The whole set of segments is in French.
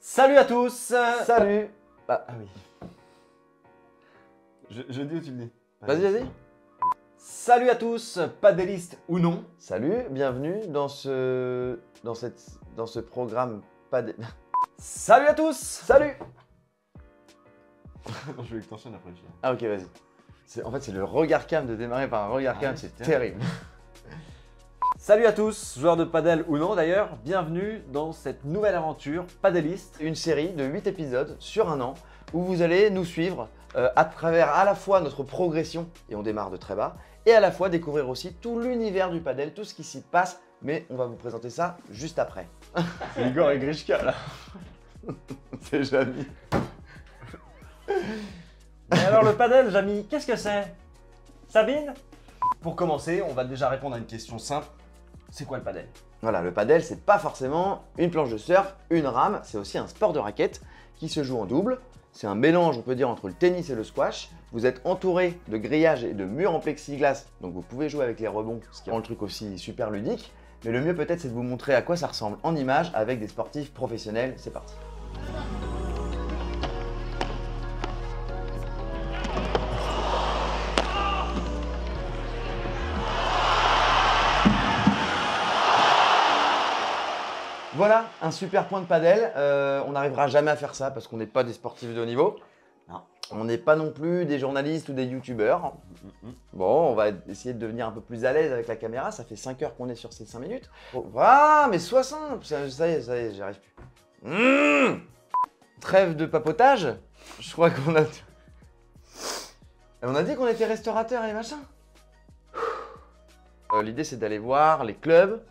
Salut à tous. Salut. Ah oui. Je dis ou tu le dis? Vas-y. Salut à tous, padelliste ou non. Salut, bienvenue dans ce programme padel. Salut à tous. Salut. Je voulais que t'enchaînes après. Ah ok, vas-y. En fait, c'est le regard cam de démarrer par un regard cam, c'est terrible. Salut à tous, joueurs de padel ou non d'ailleurs, bienvenue dans cette nouvelle aventure padelliste. Une série de 8 épisodes sur un an où vous allez nous suivre à travers à la fois notre progression, et on démarre de très bas, et à la fois découvrir aussi tout l'univers du padel, tout ce qui s'y passe, mais on va vous présenter ça juste après. C'est Igor et Grishka là. C'est Jamy. Et alors le padel, Jamy, qu'est-ce que c'est? Sabine? Pour commencer, on va déjà répondre à une question simple. C'est quoi le padel? Voilà, le padel, c'est pas forcément une planche de surf, une rame, c'est aussi un sport de raquette qui se joue en double. C'est un mélange, on peut dire, entre le tennis et le squash. Vous êtes entouré de grillages et de murs en plexiglas, donc vous pouvez jouer avec les rebonds, ce qui rend le truc aussi super ludique. Mais le mieux peut-être, c'est de vous montrer à quoi ça ressemble en images avec des sportifs professionnels. C'est parti. Voilà, un super point de padel. On n'arrivera jamais à faire ça parce qu'on n'est pas des sportifs de haut niveau. Non. On n'est pas non plus des journalistes ou des youtubeurs. Bon, on va essayer de devenir un peu plus à l'aise avec la caméra. Ça fait 5 heures qu'on est sur ces 5 minutes. Oh, ah, mais 60! Ça y est, j'y arrive plus. Trêve de papotage. Je crois qu'on a... On a dit qu'on était restaurateur et machin. L'idée, c'est d'aller voir les clubs,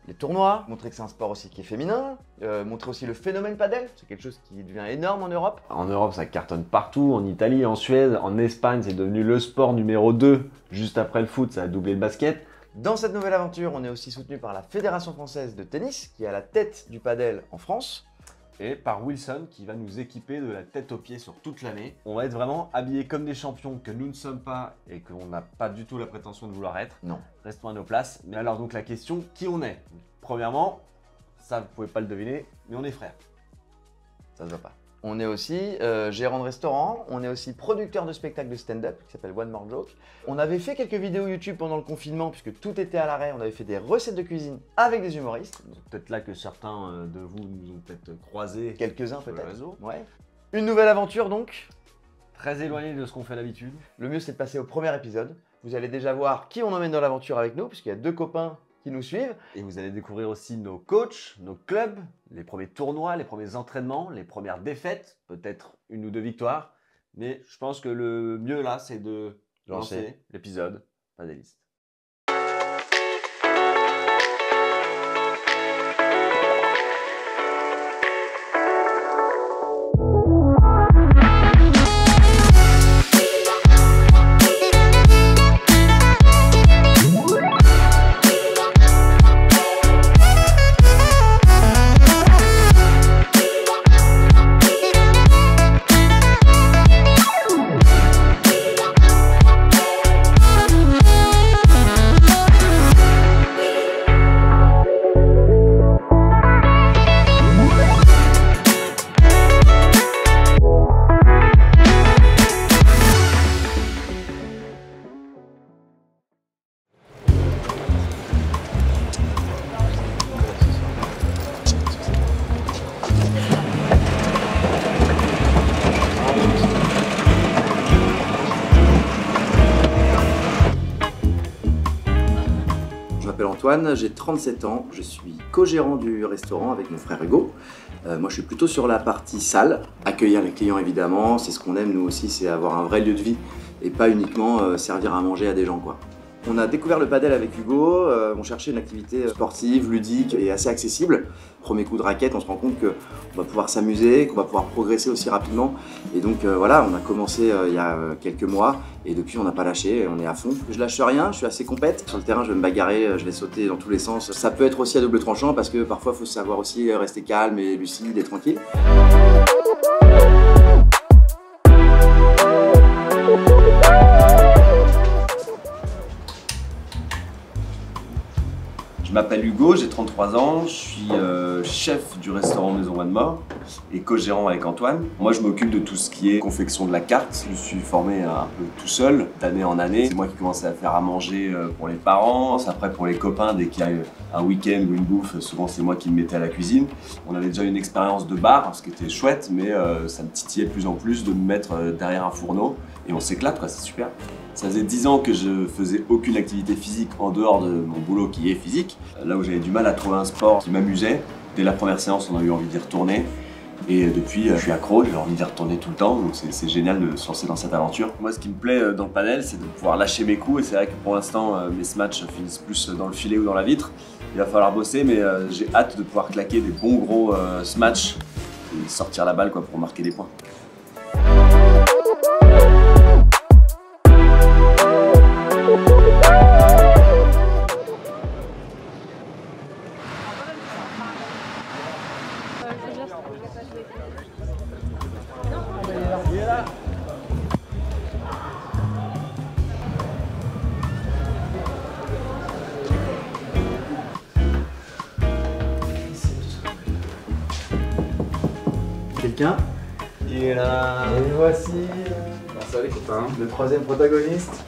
les tournois, montrer que c'est un sport aussi qui est féminin, montrer aussi le phénomène padel, c'est quelque chose qui devient énorme en Europe. En Europe, ça cartonne partout, en Italie, en Suède, en Espagne, c'est devenu le sport numéro 2, juste après le foot, ça a doublé le basket. Dans cette nouvelle aventure, on est aussi soutenu par la Fédération Française de Tennis, qui est à la tête du padel en France. Et par Wilson qui va nous équiper de la tête aux pieds sur toute l'année. On va être vraiment habillés comme des champions que nous ne sommes pas et qu'on n'a pas du tout la prétention de vouloir être. Non. Restons à nos places. Mais alors donc la question, qui on est? Premièrement, ça vous pouvez pas le deviner, mais on est frères. Ça se voit pas. On est aussi gérant de restaurant, on est aussi producteur de spectacles de stand-up qui s'appelle One More Joke. On avait fait quelques vidéos YouTube pendant le confinement puisque tout était à l'arrêt, on avait fait des recettes de cuisine avec des humoristes. C'est peut-être là que certains de vous nous ont peut-être croisés. Quelques-uns sur le peut-être. réseau. Ouais. Une nouvelle aventure donc. Très éloigné de ce qu'on fait d'habitude. Le mieux c'est de passer au premier épisode. Vous allez déjà voir qui on emmène dans l'aventure avec nous puisqu'il y a 2 copains qui nous suivent. Et vous allez découvrir aussi nos coachs, nos clubs, les premiers tournois, les premiers entraînements, les premières défaites, peut-être 1 ou 2 victoires. Mais je pense que le mieux là, c'est de lancer l'épisode padelliste. Je m'appelle Antoine, j'ai 37 ans, je suis co-gérant du restaurant avec mon frère Hugo. Moi je suis plutôt sur la partie salle, accueillir les clients évidemment, c'est ce qu'on aime nous aussi, c'est avoir un vrai lieu de vie et pas uniquement servir à manger à des gens quoi. On a découvert le padel avec Hugo, on cherchait une activité sportive, ludique et assez accessible. Premier coup de raquette, on se rend compte qu'on va pouvoir s'amuser, qu'on va pouvoir progresser aussi rapidement. Et donc voilà, on a commencé il y a quelques mois et depuis on n'a pas lâché, on est à fond. Je lâche rien, je suis assez compète. Sur le terrain, je vais me bagarrer, je vais sauter dans tous les sens. Ça peut être aussi à double tranchant parce que parfois il faut savoir aussi rester calme et lucide et tranquille. Je m'appelle Hugo, j'ai 33 ans, je suis chef du restaurant Maison One More. et co-gérant avec Antoine. Moi, je m'occupe de tout ce qui est confection de la carte. Je suis formé un peu tout seul, d'année en année. C'est moi qui commençais à faire à manger pour les parents. Après, pour les copains, dès qu'il y a un week-end ou une bouffe, souvent c'est moi qui me mettais à la cuisine. On avait déjà une expérience de bar, ce qui était chouette, mais ça me titillait de plus en plus de me mettre derrière un fourneau. Et on s'éclate, quoi, c'est super. Ça faisait 10 ans que je faisais aucune activité physique en dehors de mon boulot qui est physique. Là où j'avais du mal à trouver un sport qui m'amusait, dès la première séance, on a eu envie d'y retourner. Et depuis, je suis accro, j'ai envie d'y retourner tout le temps, donc c'est génial de se lancer dans cette aventure. Moi, ce qui me plaît dans le padel, c'est de pouvoir lâcher mes coups, et c'est vrai que pour l'instant, mes smatchs finissent plus dans le filet ou dans la vitre. Il va falloir bosser, mais j'ai hâte de pouvoir claquer des bons gros smatchs et sortir la balle quoi, pour marquer des points. Quelqu'un? Il est là. Et voici Salut les copains. le troisième protagoniste.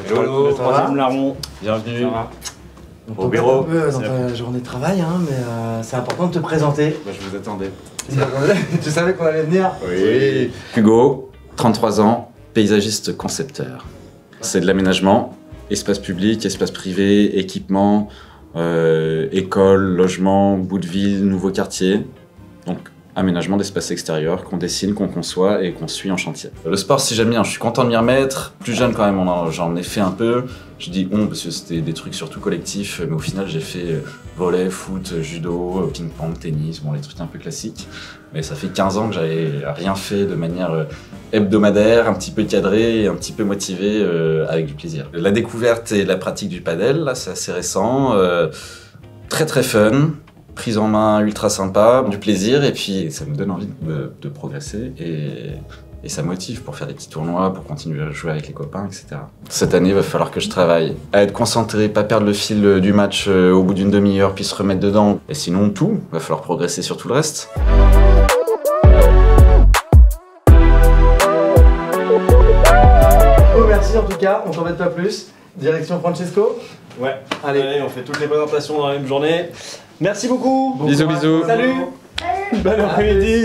Hello, le troisième larron. Bienvenue. Au bureau. Un peu dans ta journée de travail, hein, mais c'est important de te présenter. Bah, je vous attendais. Tu savais qu'on allait venir? Oui. Hugo, 33 ans, paysagiste concepteur. C'est de l'aménagement, espace public, espace privé, équipement, école, logement, bout de ville, nouveau quartier. Donc, aménagement d'espace extérieur qu'on dessine, qu'on conçoit et qu'on suit en chantier. Le sport, si j'aime bien, je suis content de m'y remettre. Plus jeune quand même, j'en ai fait un peu. Je dis on parce que c'était des trucs surtout collectifs, mais au final j'ai fait volley, foot, judo, ping-pong, tennis, bon les trucs un peu classiques. Mais ça fait 15 ans que j'avais rien fait de manière hebdomadaire, un petit peu cadré et un petit peu motivé avec du plaisir. La découverte et la pratique du padel, là c'est assez récent, très très fun. Prise en main ultra sympa, du plaisir et puis ça me donne envie de progresser et ça motive pour faire des petits tournois, pour continuer à jouer avec les copains, etc. Cette année, il va falloir que je travaille à être concentré, pas perdre le fil du match au bout d'une demi-heure puis se remettre dedans. Et sinon, il va falloir progresser sur tout le reste. Oh, merci en tout cas, on t'embête pas plus. Direction Francesco. Ouais, Allez, on fait toutes les présentations dans la même journée. Merci beaucoup. Bon Bisous, courage. bisous. Salut. Bon après-midi.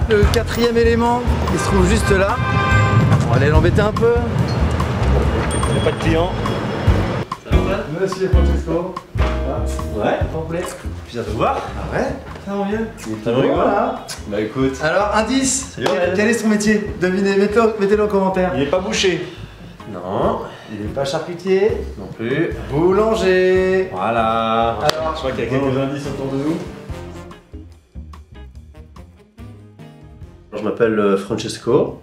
Le quatrième élément, il se trouve juste là. On va aller l'embêter un peu. Il n'y a pas de clients. Monsieur Francesco. Ouais. Complet. Plaisir de te voir. Ah ouais? Ça va bien. Ça va, Voilà. Bah écoute, Alors, indice. Salut, Aurélien. Quel est son métier? Devinez, mettez-le en commentaire. il est pas bouché. Non, Il n'est pas charcutier. non plus. Boulanger. Voilà. Alors, Je crois qu'il y a quelques indices autour de nous. Je m'appelle Francesco,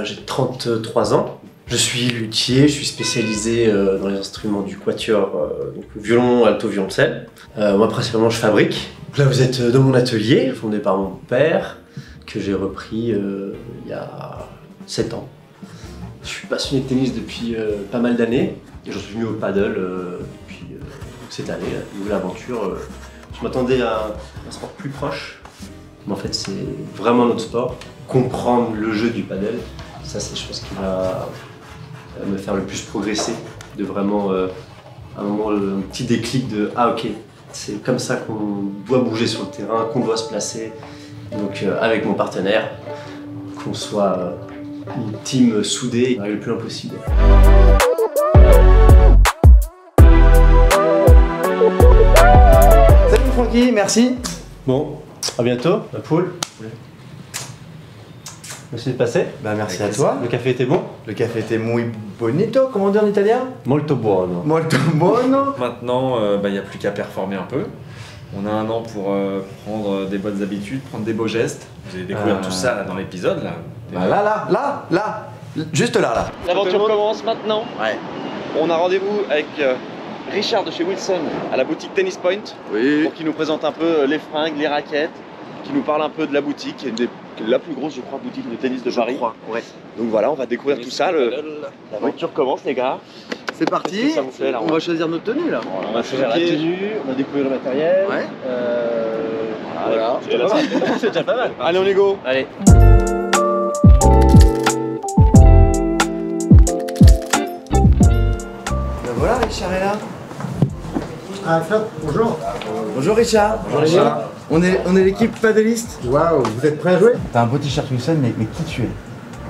j'ai 33 ans. Je suis luthier, je suis spécialisé dans les instruments du quatuor, donc violon, alto, violoncelle. Moi principalement je fabrique. Là vous êtes dans mon atelier, fondé par mon père, que j'ai repris il y a 7 ans. Je suis passionné de tennis depuis pas mal d'années et j'en suis venu au paddle depuis cette année, une nouvelle aventure. Je m'attendais à un sport plus proche, mais en fait c'est vraiment notre sport. Comprendre le jeu du paddle, ça c'est chose qui va me faire le plus progresser, de vraiment à un moment un petit déclic de ah ok, c'est comme ça qu'on doit bouger sur le terrain, qu'on doit se placer. Donc avec mon partenaire, qu'on soit une team soudée et aller le plus loin possible. salut Francky, merci. Bon, à bientôt, la poule. Merci de passer. Bah merci à toi. Le café était bon? Le café était muy bonito, comment on dit en italien? Molto buono. Molto buono. Maintenant, il n'y a plus qu'à performer un peu. On a un an pour prendre des bonnes habitudes, prendre des beaux gestes. Vous allez découvrir tout ça là, dans l'épisode. Là. Bah là, juste là. L'aventure commence maintenant. Ouais. On a rendez-vous avec Richard de chez Wilson à la boutique Tennis Point Oui. pour qu'il nous présente un peu les fringues, les raquettes, qu'il nous parle un peu de la boutique, qui est la plus grosse, je crois, boutique de tennis de Paris. Ouais. Donc voilà, on va découvrir tout ça. L'aventure commence, les gars. C'est Qu'est-ce parti. que ça vous fait, là, On va choisir notre tenue là. On va choisir la tenue, on va découvrir le matériel. Ouais. Voilà, va. C'est déjà pas mal. Allez, on y go. Allez. Voilà, Richard est là. Ah, Flop, bonjour. Bonjour Richard. Bonjour Richard. On est l'équipe paddliste. Waouh, vous êtes prêts à jouer? T'as un beau t-shirt Wilson, mais qui tu es?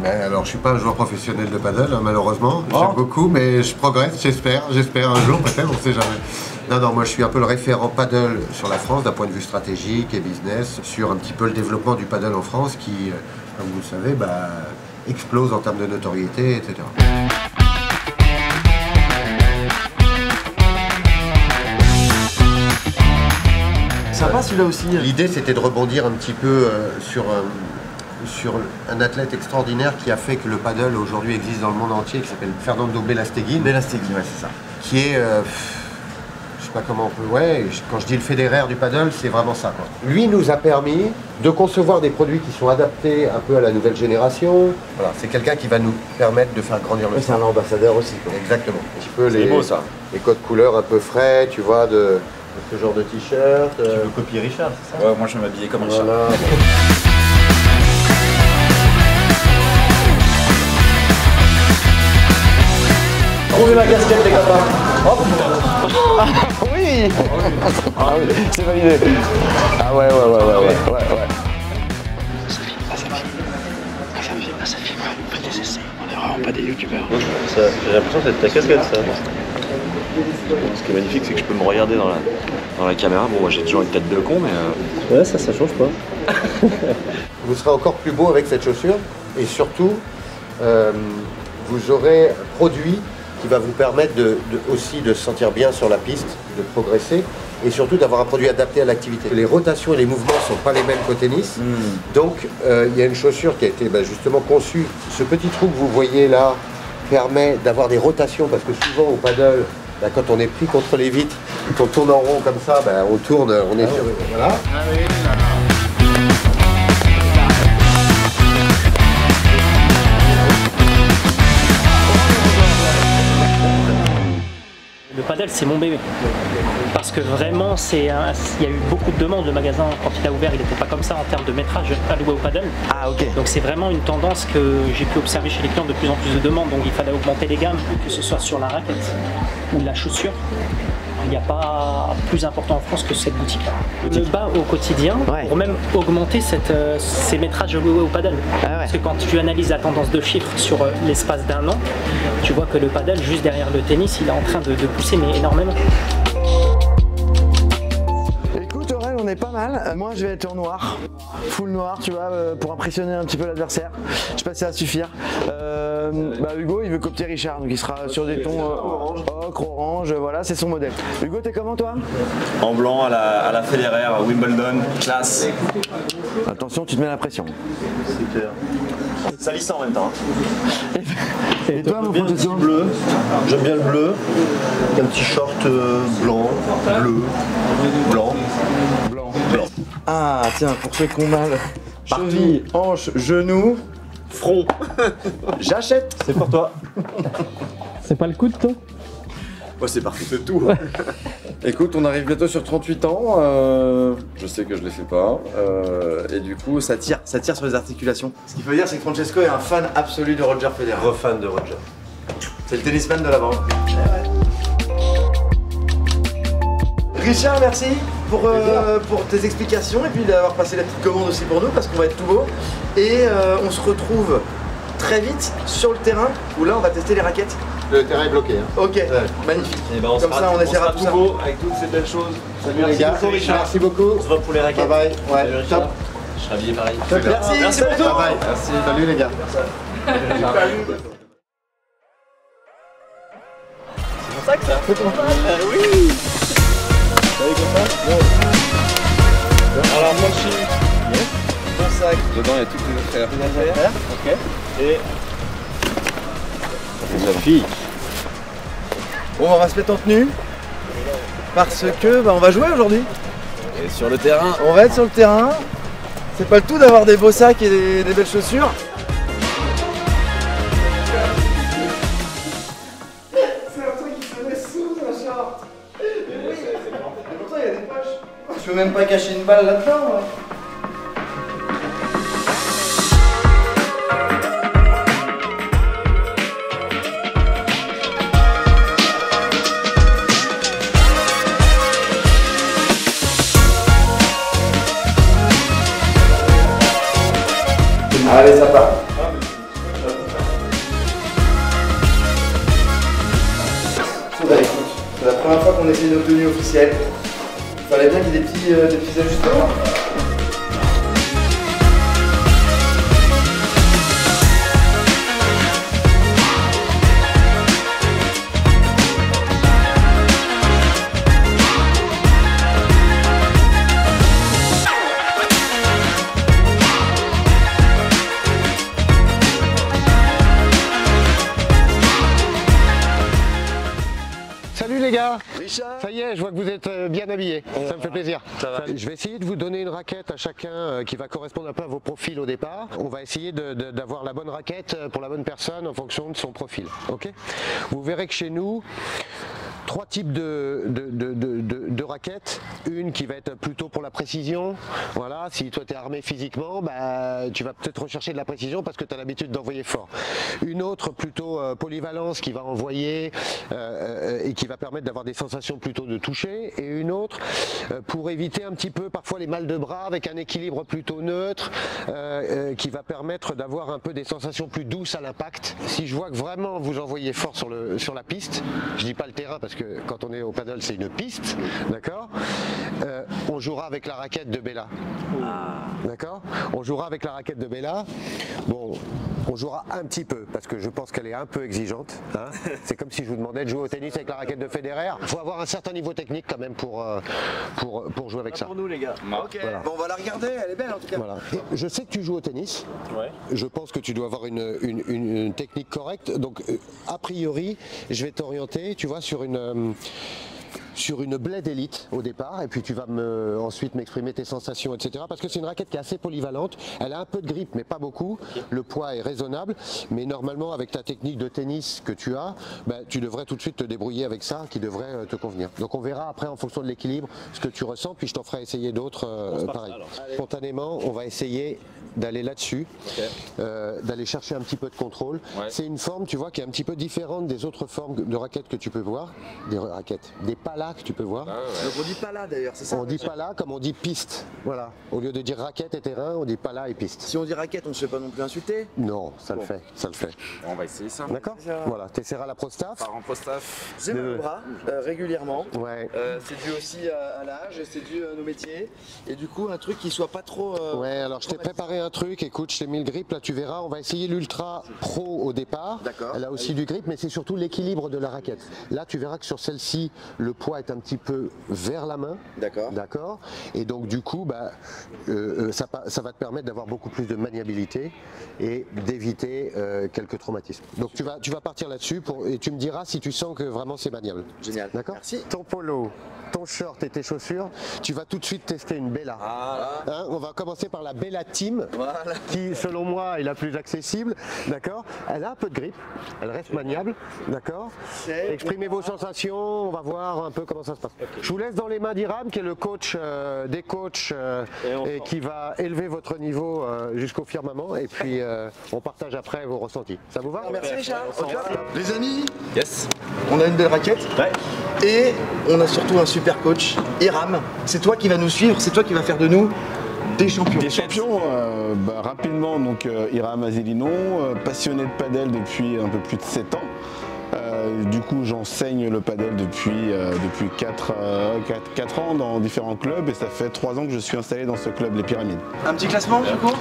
Alors, je suis pas un joueur professionnel de paddle, hein, malheureusement. J'aime beaucoup, mais je progresse, j'espère un jour peut-être, on sait jamais. Non, moi je suis un peu le référent paddle sur la France d'un point de vue stratégique et business, sur un petit peu le développement du paddle en France qui, comme vous le savez, explose en termes de notoriété, etc. Sympa celui-là aussi. L'idée c'était de rebondir un petit peu sur un athlète extraordinaire qui a fait que le paddle aujourd'hui existe dans le monde entier, qui s'appelle Fernando Belasteguin. Belasteguin, ouais, c'est ça. Qui est, je sais pas comment on peut, quand je dis le Federer du paddle, c'est vraiment ça, quoi. Lui nous a permis de concevoir des produits qui sont adaptés un peu à la nouvelle génération. Voilà, c'est quelqu'un qui va nous permettre de faire grandir le C'est un ambassadeur aussi, quoi. Exactement. Un petit peu C'est beau ça. les codes couleurs un peu frais, tu vois, de ce genre de t-shirt. Tu veux copier Richard, c'est ça? Ouais, moi je vais m'habiller comme Richard. Voilà. Trouvez ma casquette les copains. Hop. Oui. Ah oui, c'est validé. Ah ouais. Ça filme, on fait des essais, on est vraiment pas des youtubeurs. J'ai l'impression que c'est ta casquette ça. Ce qui est magnifique, c'est que je peux me regarder dans la caméra. Bon, moi j'ai toujours une tête de con, mais. Ouais, ça change pas. Vous serez encore plus beau avec cette chaussure et surtout, vous aurez un produit qui va vous permettre aussi de se sentir bien sur la piste, de progresser et surtout d'avoir un produit adapté à l'activité. Les rotations et les mouvements ne sont pas les mêmes qu'au tennis, donc il y a une chaussure qui a été justement conçue. Ce petit trou que vous voyez là permet d'avoir des rotations parce que souvent au paddle, quand on est pris contre les vitres, quand on tourne en rond comme ça, on tourne, on est sur... Voilà. Le paddle, c'est mon bébé. Parce que vraiment, il y a eu beaucoup de demandes. Le magasin, quand il a ouvert, il n'était pas comme ça en termes de métrage alloué au paddle. Ah ok. Donc c'est vraiment une tendance que j'ai pu observer chez les clients, de plus en plus de demandes. Donc il fallait augmenter les gammes, que ce soit sur la raquette ou la chaussure. Il n'y a pas plus important en France que cette boutique-là. Je me bats au quotidien pour même augmenter ces métrages alloués au paddle. Parce que quand tu analyses la tendance de chiffres sur l'espace d'un an, tu vois que le paddle, juste derrière le tennis, il est en train de pousser mais énormément. Écoute Aurel, on est pas mal. Moi je vais être en noir, full noir, tu vois, pour impressionner un petit peu l'adversaire. Je sais pas si ça va suffire. Hugo il veut copier Richard, donc il sera sur des tons ocre, orange, voilà, c'est son modèle. Hugo, t'es comment toi? En blanc à la Federer, à Wimbledon, classe. Attention, tu te mets la pression. C'est clair. Salissant en même temps. Et toi, mon Francesco? Bleu, j'aime bien le bleu. Un petit short blanc, bleu, blanc. Ah tiens, pour ceux qui ont mal, cheville, hanche, genou, Front. j'achète. C'est pour toi. C'est pas le coup de toi? Ouais, c'est parti. C'est tout. Écoute, on arrive bientôt sur 38 ans, je sais que je les fais pas, et du coup Ça tire sur les articulations. Ce qu'il faut dire, c'est que Francesco est un fan absolu de Roger Federer. Fan de Roger. C'est le tennisman de l'avant. Richard, merci pour tes explications et puis d'avoir passé la petite commande aussi pour nous parce qu'on va être tout beau. Et on se retrouve très vite sur le terrain où là on va tester les raquettes. Le terrain est bloqué. Ok, magnifique. Et ben, Comme ça on essaiera tout ça. beau avec toutes ces belles choses. Salut les gars, merci beaucoup. On se voit pour les raquettes. Bye bye. Ouais, top. Je serai habillé pareil. Merci pour tout. Bye bye. Merci. Salut les gars. Alors, moi je suis. Mon sac. dedans il y a toutes les affaires. Ok. Et. Magnifique. Bon, on va se mettre en tenue parce que on va jouer aujourd'hui. Et sur le terrain, On va être sur le terrain. C'est pas le tout d'avoir des beaux sacs et des belles chaussures. C'est un truc qui se met sous un short. Mais oui. Pourtant il y a des poches. Je peux même pas cacher une balle là-dedans. Allez, ça part. Bah écoute, c'est la première fois qu'on essaie nos tenues officielles. Il fallait bien qu'il y ait des petits ajustements. Salut les gars. Richard. Ça y est, je vois que vous êtes bien habillés. Ça me fait plaisir. Je vais essayer de vous donner une raquette à chacun qui va correspondre un peu à vos profils au départ. On va essayer d'avoir la bonne raquette pour la bonne personne en fonction de son profil. Ok ? Vous verrez que chez nous, 3 types de raquettes. Une qui va être plutôt pour la précision. Voilà, si toi tu es armé physiquement, bah, tu vas peut-être rechercher de la précision parce que tu as l'habitude d'envoyer fort. Une autre plutôt polyvalence qui va envoyer et qui va permettre d'avoir des sensations plutôt de toucher. Et une autre pour éviter un petit peu parfois les mal de bras avec un équilibre plutôt neutre qui va permettre d'avoir un peu des sensations plus douces à l'impact. Si je vois que vraiment vous envoyez fort sur la piste, je dis pas le terrain parce que quand on est au paddle c'est une piste, d'accord, on jouera avec la raquette de Bella. D'accord, on jouera avec la raquette de Bella. Bon, on jouera un petit peu parce que je pense qu'elle est un peu exigeante, hein. C'est comme si je vous demandais de jouer au tennis avec la raquette de Federer. Il faut avoir un certain niveau technique quand même pour jouer avec ça. Pour nous les gars. Ok, Voilà. bon, on va la regarder, elle est belle en tout cas. Voilà. Et je sais que tu joues au tennis. Ouais. Je pense que tu dois avoir une technique correcte. Donc, a priori, je vais t'orienter, tu vois, sur une blade élite au départ, et puis tu vas ensuite m'exprimer tes sensations, etc. Parce que c'est une raquette qui est assez polyvalente. Elle a un peu de grip, mais pas beaucoup. Le poids est raisonnable, mais normalement, avec ta technique de tennis que tu as, bah, tu devrais tout de suite te débrouiller avec ça, qui devrait te convenir. Donc on verra après en fonction de l'équilibre ce que tu ressens, puis je t'en ferai essayer d'autres pareil. Spontanément, on va essayer d'aller là-dessus, d'aller chercher un petit peu de contrôle. Ouais. C'est une forme, tu vois, qui est un petit peu différente des autres formes de raquettes que tu peux voir, des palas que tu peux voir. Ah ouais. Donc on dit pas là d'ailleurs, c'est ça? On dit pala comme on dit piste. Voilà. Au lieu de dire raquette et terrain, on dit pala et piste. Si on dit raquette, on se fait pas non plus insulter. Non, ça le Bon. fait, ça le fait. On va essayer ça. D'accord. Voilà, tu essaieras la prostaf. Par en post-af. J'ai mal au bras régulièrement. Ouais. C'est dû aussi à l'âge, c'est dû à nos métiers. Et du coup, un truc qui soit pas trop. Ouais, alors je t'ai préparé un truc, écoute, je t'ai mis le grip, là tu verras, on va essayer l'Ultra Pro au départ. D'accord. Elle a aussi du grip, mais c'est surtout l'équilibre de la raquette. Là tu verras que sur celle-ci, le poids est un petit peu vers la main. D'accord. D'accord. Et donc du coup, bah, ça va te permettre d'avoir beaucoup plus de maniabilité et d'éviter quelques traumatismes. Donc tu vas partir là-dessus et tu me diras si tu sens que vraiment c'est maniable. Génial. D'accord. Merci. Ton polo, ton short et tes chaussures, tu vas tout de suite tester une Bella. Hein, on va commencer par la Bella Team, Voilà. qui selon moi est la plus accessible, d'accord. Elle a un peu de grip, elle reste maniable, d'accord. Exprimez vos sensations, on va voir un peu comment ça se passe. Je vous laisse dans les mains d'Iram, qui est le coach des coachs et qui va élever votre niveau jusqu'au firmament, et puis on partage après vos ressentis. Ça vous va? Merci Richard. Les amis, Yes. on a une belle raquette. Ouais. Et on a surtout un super coach, Iram. C'est toi qui vas nous suivre, c'est toi qui vas faire de nous des champions. Des champions, rapidement, donc Iram Azelinon, passionné de padel depuis un peu plus de 7 ans. Du coup, j'enseigne le padel depuis 4 ans dans différents clubs et ça fait 3 ans que je suis installé dans ce club, les Pyramides. Un petit classement du coup?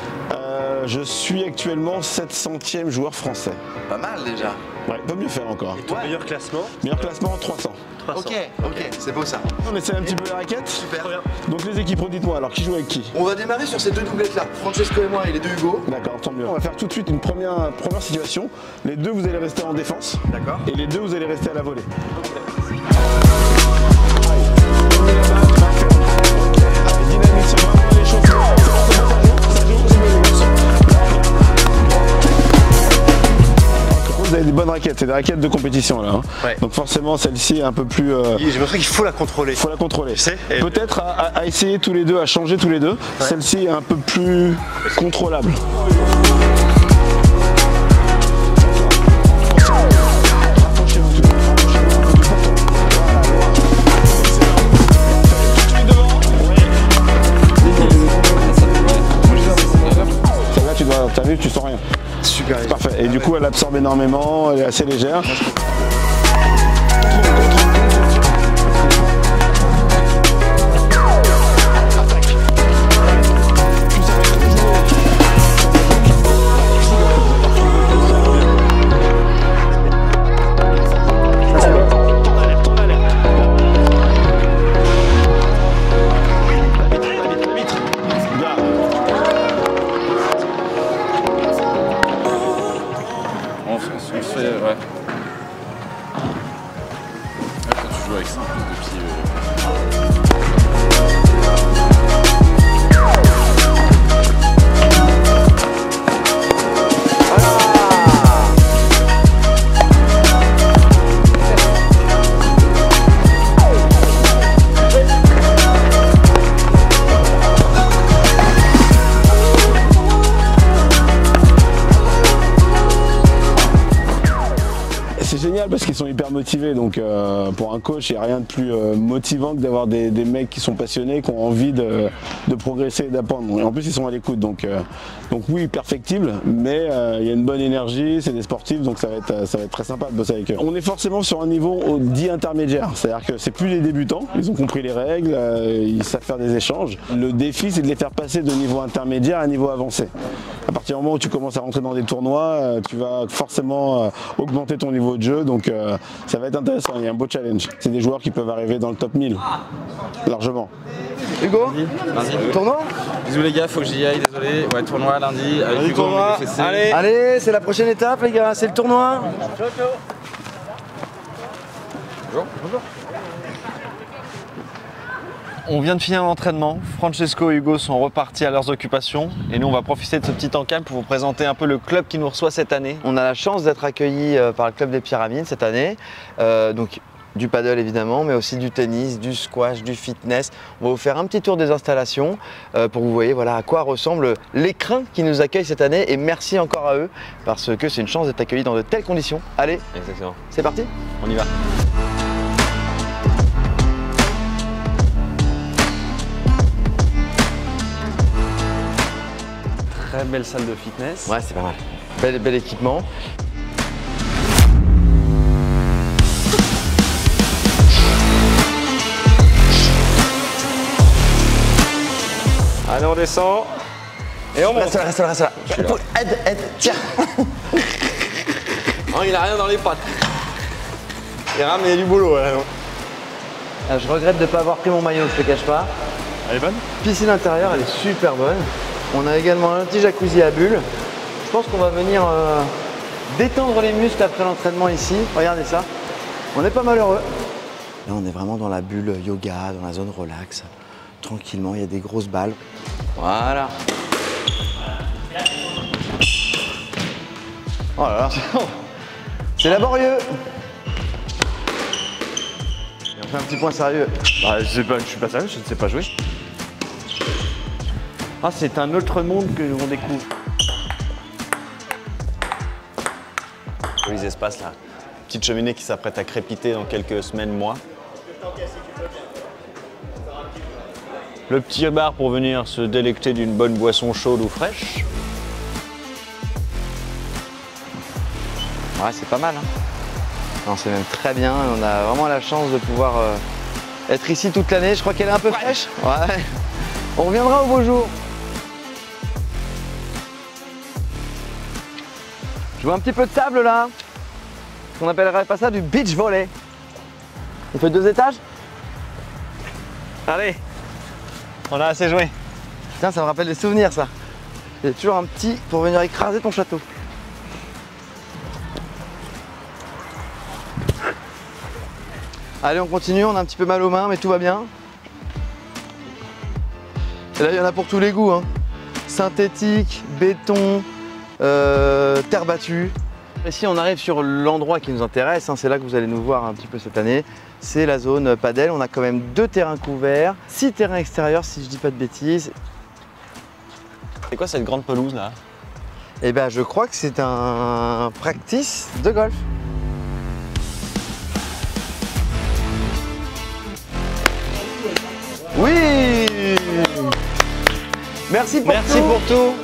Je suis actuellement 700e joueur français. Pas mal déjà. Ouais, peut mieux faire encore. Ton meilleur classement? Meilleur classement 300. 300. Ok, c'est beau ça. On essaie un petit peu la raquette. Super. Donc les équipes, dites-moi alors, qui joue avec qui? On va démarrer sur ces deux doublettes là, Francesco et moi et les deux Hugo. D'accord, tant mieux. On va faire tout de suite une première situation. Les deux, vous allez rester en défense. D'accord. Et les deux, vous allez rester à la volée. Allez, dynamisez vraiment les choses. Vous avez des bonnes raquettes, c'est des raquettes de compétition là. Hein. Ouais. Donc forcément celle-ci est un peu plus... J'ai montré qu'il faut la contrôler. Il faut la contrôler. Tu sais, et- Peut-être à essayer tous les deux, à changer tous les deux. Celle-ci est un peu plus contrôlable. Celle-là, tu dois T'as vu, tu sens rien. Super. C'est parfait. Et du coup, elle absorbe énormément, elle est assez légère. Quand tu joues avec ça, en plus de pied. C'est génial parce qu'ils sont hyper motivés, donc pour un coach, il n'y a rien de plus motivant que d'avoir des mecs qui sont passionnés, qui ont envie de progresser et d'apprendre. Et en plus, ils sont à l'écoute, donc oui, perfectibles, mais il y a une bonne énergie, c'est des sportifs, donc ça va être très sympa de bosser avec eux. On est forcément sur un niveau dit intermédiaire, c'est-à-dire que c'est plus les débutants, ils ont compris les règles, ils savent faire des échanges. Le défi, c'est de les faire passer de niveau intermédiaire à niveau avancé. À partir du moment où tu commences à rentrer dans des tournois, tu vas forcément augmenter ton niveau de jeu, donc ça va être intéressant, il y a un beau challenge. C'est des joueurs qui peuvent arriver dans le top 1000, largement. Hugo, Vas-y. tournoi? Bisous les gars, faut que j'y aille, désolé. Ouais, tournoi lundi avec Hugo. Tournoi. Allez, c'est la prochaine étape les gars, c'est le tournoi. Bonjour. On vient de finir l'entraînement, Francesco et Hugo sont repartis à leurs occupations et nous on va profiter de ce petit temps calme pour vous présenter un peu le club qui nous reçoit cette année. On a la chance d'être accueillis par le club des Pyramides cette année, donc du paddle évidemment, mais aussi du tennis, du squash, du fitness. On va vous faire un petit tour des installations pour que vous voyez voilà, à quoi ressemble l'écrin qui nous accueille cette année et merci encore à eux parce que c'est une chance d'être accueillis dans de telles conditions. Allez, exactement. C'est parti, on y va. Très belle salle de fitness. Ouais, c'est pas mal. Bel équipement. Allez, on descend. Et on monte. Reste là. Aide, tiens. Oh, il a rien dans les pattes. Il rame, il y a du boulot. Là, je regrette de ne pas avoir pris mon maillot, je te cache pas. Elle est bonne? Piscine intérieure, elle est super bonne. On a également un petit jacuzzi à bulles. Je pense qu'on va venir détendre les muscles après l'entraînement ici. Regardez ça. On est pas malheureux. Là, on est vraiment dans la bulle yoga, dans la zone relax. Tranquillement, il y a des grosses balles. Voilà. Oh là là, c'est laborieux. Et on fait un petit point sérieux. Bah, je suis pas sérieux, je ne sais pas jouer. Ah, c'est un autre monde que l'on découvre. Les espaces là. Petite cheminée qui s'apprête à crépiter dans quelques semaines, mois. Le petit bar pour venir se délecter d'une bonne boisson chaude ou fraîche. Ouais, c'est pas mal. Hein. Non, c'est même très bien. On a vraiment la chance de pouvoir être ici toute l'année. Je crois qu'elle est un peu fraîche. Ouais. On reviendra au beau jour. Je vois un petit peu de sable là. On appellerait pas ça du beach volley. On fait 2 étages? Allez, on a assez joué. Tiens, ça me rappelle des souvenirs ça. Il y a toujours un petit pour venir écraser ton château. Allez, on continue, on a un petit peu mal aux mains, mais tout va bien. Et là, il y en a pour tous les goûts. Hein. Synthétique, béton, terre battue. Ici, on arrive sur l'endroit qui nous intéresse. Hein. C'est là que vous allez nous voir un petit peu cette année. C'est la zone padel. On a quand même 2 terrains couverts, 6 terrains extérieurs, si je dis pas de bêtises. C'est quoi cette grande pelouse là? Eh bien, je crois que c'est un practice de golf. Oui! Merci pour tout.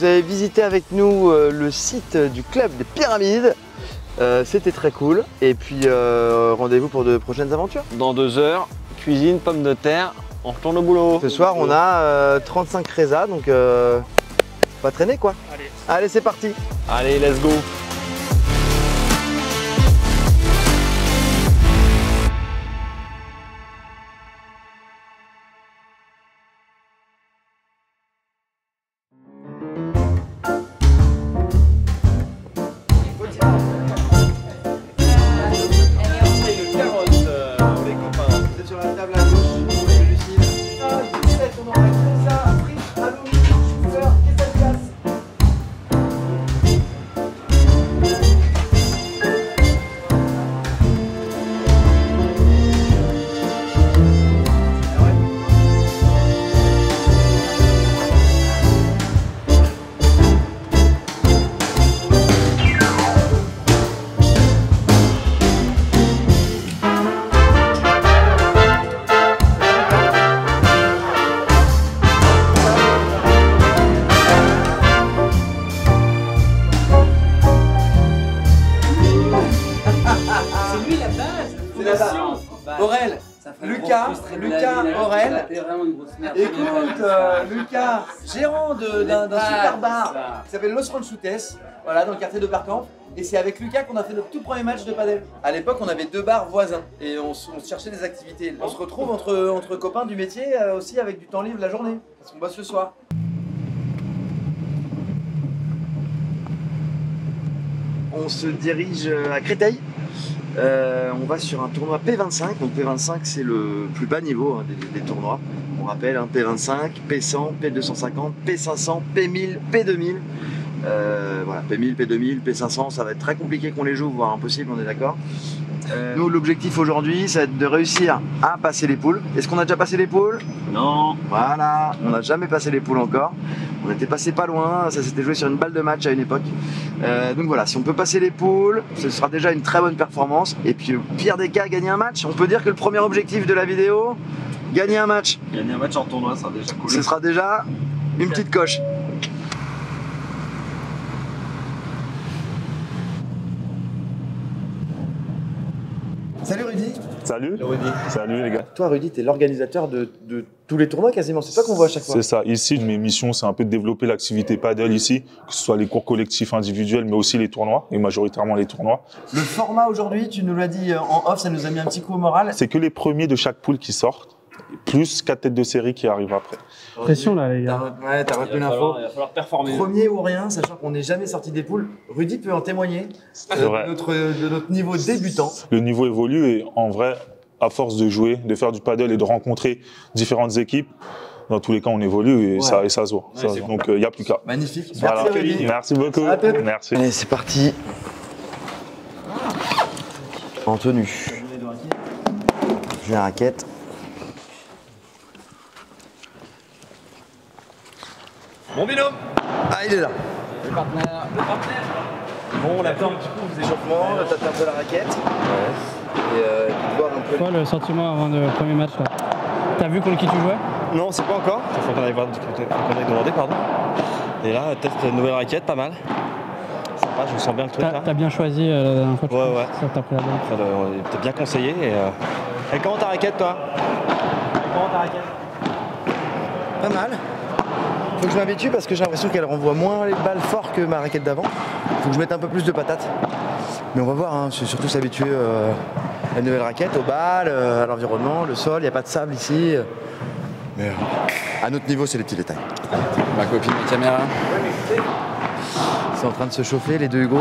vous avez visité avec nous le site du club des Pyramides. C'était très cool. Et puis rendez-vous pour de prochaines aventures. Dans 2 heures, cuisine, pommes de terre, on retourne au boulot. Ce soir, on a 35 résas, donc on va traîner quoi. Allez, c'est parti. Allez, let's go. Aurel, Lucas, Aurel. Écoute, Lucas, gérant d'un super bar qui s'appelle Los Ranchutes, voilà, dans le quartier de Barcamp. Et c'est avec Lucas qu'on a fait notre tout premier match de padel. À l'époque, on avait 2 bars voisins et on se cherchait des activités. On se retrouve entre copains du métier aussi avec du temps libre la journée, parce qu'on bosse le soir. On se dirige à Créteil. On va sur un tournoi P25. Donc P25, c'est le plus bas niveau des tournois. On rappelle, hein, P25, P100, P250, P500, P1000, P2000. Voilà, P1000, P2000, P500, ça va être très compliqué qu'on les joue, voire impossible, on est d'accord. Nous, l'objectif aujourd'hui, ça va être de réussir à passer les poules. Est-ce qu'on a déjà passé les poules? Non. Voilà, on n'a jamais passé les poules encore. On était passé pas loin, ça s'était joué sur une balle de match à une époque. Donc voilà, si on peut passer les poules, ce sera déjà une très bonne performance. Et puis au pire des cas, gagner un match. On peut dire que le premier objectif de la vidéo, gagner un match. Gagner un match en tournoi, ça sera déjà cool. Ce sera déjà une petite coche. Salut Rudy. Salut. Salut les gars. Toi Rudy, tu es l'organisateur de tous les tournois quasiment, c'est toi qu'on voit à chaque fois. C'est ça, ici mes missions c'est un peu de développer l'activité paddle ici, que ce soit les cours collectifs individuels mais aussi les tournois, et majoritairement les tournois. Le format aujourd'hui, tu nous l'as dit en off, ça nous a mis un petit coup au moral. C'est que les premiers de chaque poule qui sortent, plus 4 têtes de série qui arrivent après. Pression là les gars. Ouais, t'as retenu l'info. Il va falloir performer. Premier ou rien, sachant qu'on n'est jamais sorti des poules. Rudy peut en témoigner de notre niveau débutant. Le niveau évolue et en vrai, à force de jouer, de faire du paddle et de rencontrer différentes équipes, dans tous les cas on évolue et, ça se voit. Ouais, donc il n'y a plus qu'à. Magnifique. Voilà. Merci Rudy. Merci beaucoup. Merci. Allez, c'est parti. En tenue. J'ai la raquette. Mon binôme. Ah, il est là. Le partenaire. Bon, on attend un petit peu, vous échauffement, le tape un peu la raquette. Ouais. Et voir un peu. Quoi le sentiment avant le premier match là? T'as vu contre qui tu jouais? Non, c'est pas encore. Il faut qu'on aille demander, pardon. Et là, test de nouvelle raquette, pas mal. Sympa, je me sens bien le truc là. T'as bien choisi la dernière fois. Ouais. Ça t'a pris la bonne. On était bien conseillé. Et comment ta raquette, toi? Pas mal. Faut que je m'habitue parce que j'ai l'impression qu'elle renvoie moins les balles fort que ma raquette d'avant. Faut que je mette un peu plus de patates. Mais on va voir, hein. C'est surtout s'habituer à une nouvelle raquette, aux balles, à l'environnement, le sol, il n'y a pas de sable ici. Mais à notre niveau, c'est les petits détails. Ma copine de caméra. C'est en train de se chauffer, les deux Hugo.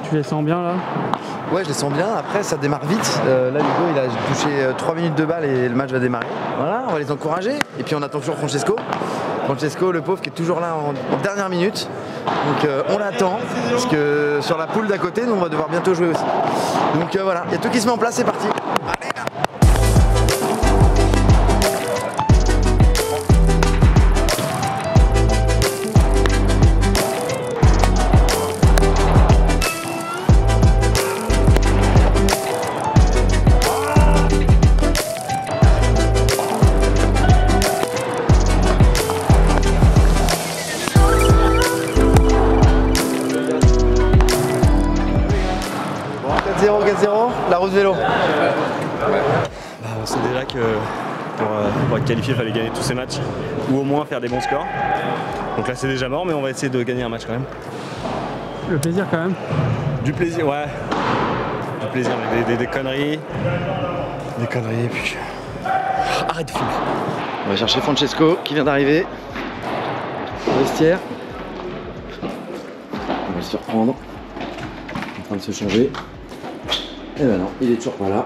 Tu les sens bien là? Ouais, je les sens bien. Après, ça démarre vite. Là, Hugo, il a touché 3 minutes de balle et le match va démarrer. Voilà, on va les encourager. Et puis, on attend toujours Francesco. Francesco, le pauvre, qui est toujours là en dernière minute. Donc, on l'attend. Parce que sur la poule d'à côté, nous, on va devoir bientôt jouer aussi. Donc, voilà, il y a tout qui se met en place. C'est parti. Allez, là. la route vélo. On sait déjà que pour être qualifié, il fallait gagner tous ces matchs, ou au moins faire des bons scores. Donc là c'est déjà mort, mais on va essayer de gagner un match quand même. Le plaisir quand même. Du plaisir, ouais. Du plaisir, mais des conneries. Des conneries, et puis... Arrête de filmer. On va chercher Francesco qui vient d'arriver. Au vestiaire. On va le surprendre. En train de se changer. Eh ben non, il est toujours pas là.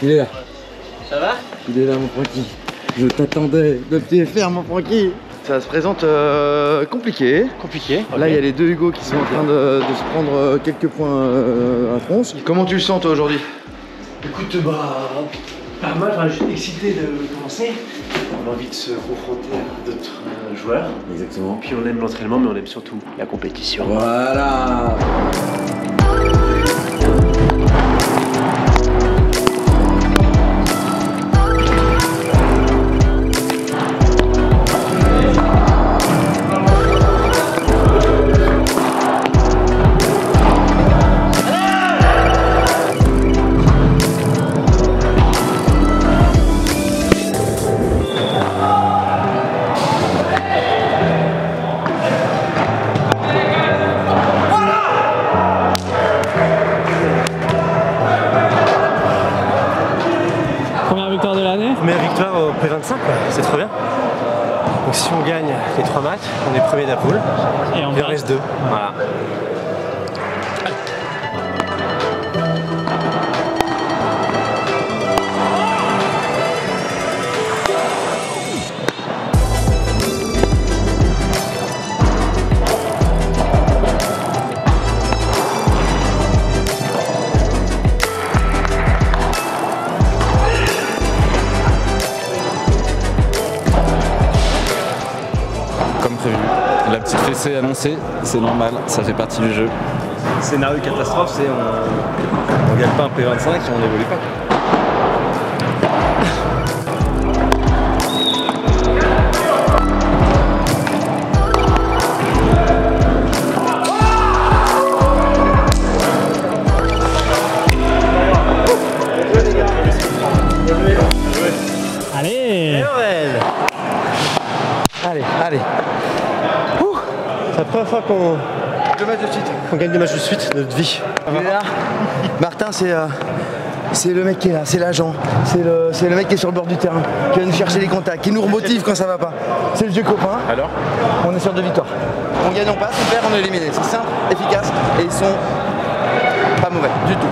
Il est là. Ça va? Il est là, mon Francky. Je t'attendais de pied ferme, mon Francky. Ça se présente compliqué. Compliqué. Là, il y a les deux Hugo qui sont en train de se prendre quelques points à tronche. Comment tu le sens, toi, aujourd'hui? Écoute, moi, je suis excité de commencer. On a envie de se confronter à d'autres joueurs. Exactement. Puis on aime l'entraînement, mais on aime surtout la compétition. Voilà. Première victoire au P25, c'est trop bien. Donc si on gagne les 3 matchs, on est premier de la poule. Et il en reste 2. Voilà. Comme prévu. La petite fessée annoncée, c'est normal, ça fait partie du jeu. Scénario catastrophe, c'est on gagne pas un P25 et on n'évolue pas. Allez. Allez. C'est la première fois qu'on gagne des matchs de suite de notre vie. Il est là. Martin, c'est le mec qui est là, c'est l'agent, c'est le mec qui est sur le bord du terrain, qui va nous chercher les contacts, qui nous remotive quand ça va pas. C'est le vieux copain. Alors? On est sur 2 victoires. On gagne, on passe, on perd, on est éliminé. C'est simple, efficace et ils sont pas mauvais du tout.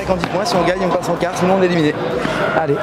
En 10 points, si on gagne, on passe en quart, sinon on est éliminé. Allez.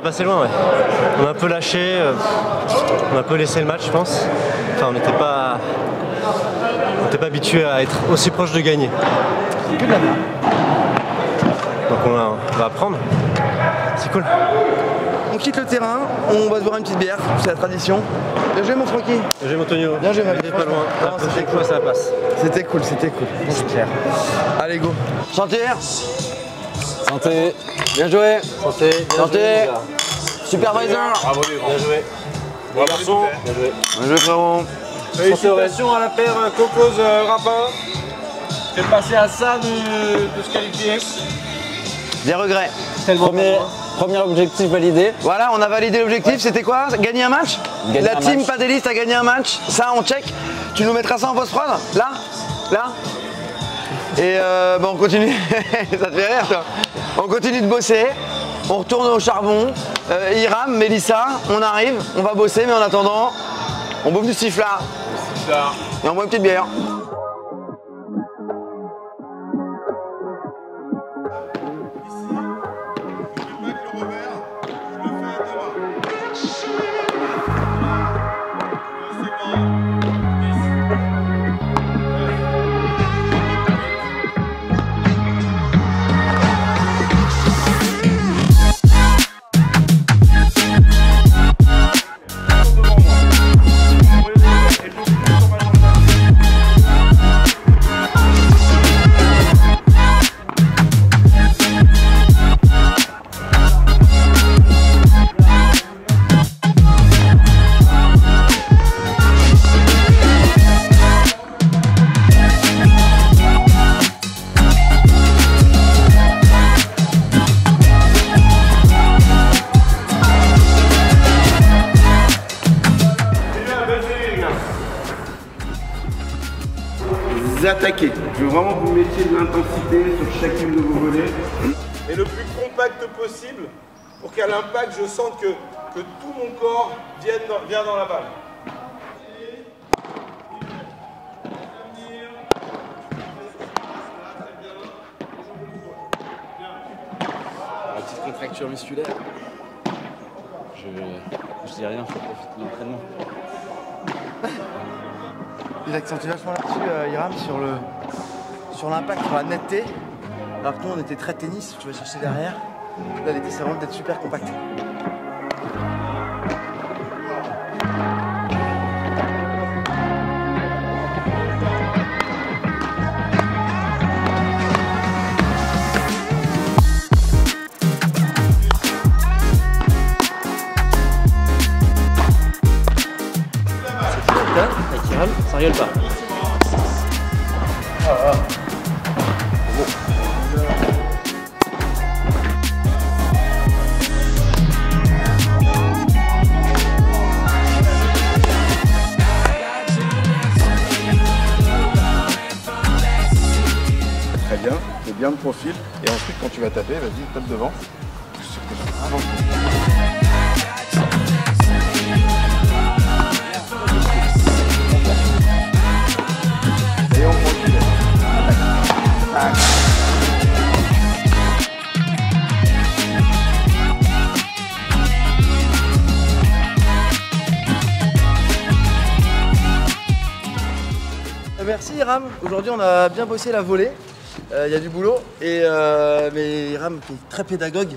Assez loin, ouais. On a un peu lâché, on a un peu laissé le match, je pense. Enfin, on n'était pas habitué à être aussi proche de gagner. Donc on va apprendre. C'est cool. on quitte le terrain, on va se boire une petite bière, c'est la tradition. Bien joué mon Francky. Bien joué mon Tonio. Bien joué ma vie. Pas loin. C'était cool, ça passe. C'était cool, c'était cool. C'est clair. Allez go. Santé. Santé. Bien joué. Santé. Santé. Supervisor. Bravo les grands. Bien joué. Bravo garçon. Bien joué. Bien joué frérot. Félicitations à la paire Cocos-Rapin. C'est passé à ça de se qualifier. Des regrets. Premier objectif validé. Voilà, on a validé l'objectif. C'était quoi? Gagner un match? La team padelliste a gagné un match. Ça, on check. Tu nous mettras ça en post-prod? Là? Là? Et on continue. Ça te fait rire, toi? On continue de bosser. On retourne au charbon. Hiram, Mélissa, on arrive. On va bosser, mais en attendant, on bouffe du sifflard. Et on boit une petite bière. Attaquer. Je veux vraiment que vous mettiez de l'intensité sur chacune de vos volets. Et le plus compact possible pour qu'à l'impact je sente que tout mon corps vient dans la balle. La petite contracture musculaire. Je dis rien, je profite de l'entraînement. Il accentué vachement là-dessus, Hiram, sur l'impact, sur la netteté. Alors que nous, on était très tennis, tu vas chercher derrière. Là, l'idée, c'est vraiment d'être super compact. Avec Hiram, ça rigole pas. Très bien, c'est bien de profil. Et ensuite, quand tu vas taper, vas-y, tape devant. Et on continue. Tac. Merci Hiram, aujourd'hui on a bien bossé la volée, il y a du boulot, mais Hiram qui est très pédagogue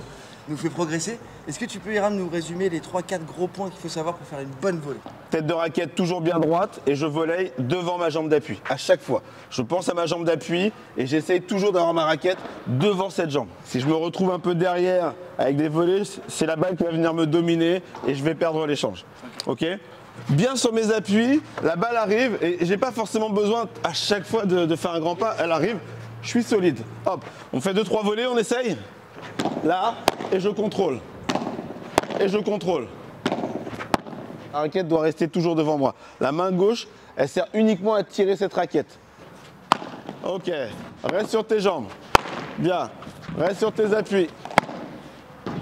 nous fait progresser. Est-ce que tu peux Hiram nous résumer les 3-4 gros points qu'il faut savoir pour faire une bonne volée? Tête de raquette toujours bien droite et je volaille devant ma jambe d'appui, à chaque fois. Je pense à ma jambe d'appui et j'essaye toujours d'avoir ma raquette devant cette jambe. Si je me retrouve un peu derrière avec des volées, c'est la balle qui va venir me dominer et je vais perdre l'échange. Ok? Bien sur mes appuis, la balle arrive et j'ai pas forcément besoin à chaque fois de faire un grand pas, elle arrive, je suis solide. Hop, on fait 2-3 volées, on essaye. Là, et je contrôle. Et je contrôle. La raquette doit rester toujours devant moi. La main gauche, elle sert uniquement à tirer cette raquette. Ok, reste sur tes jambes. Bien, reste sur tes appuis.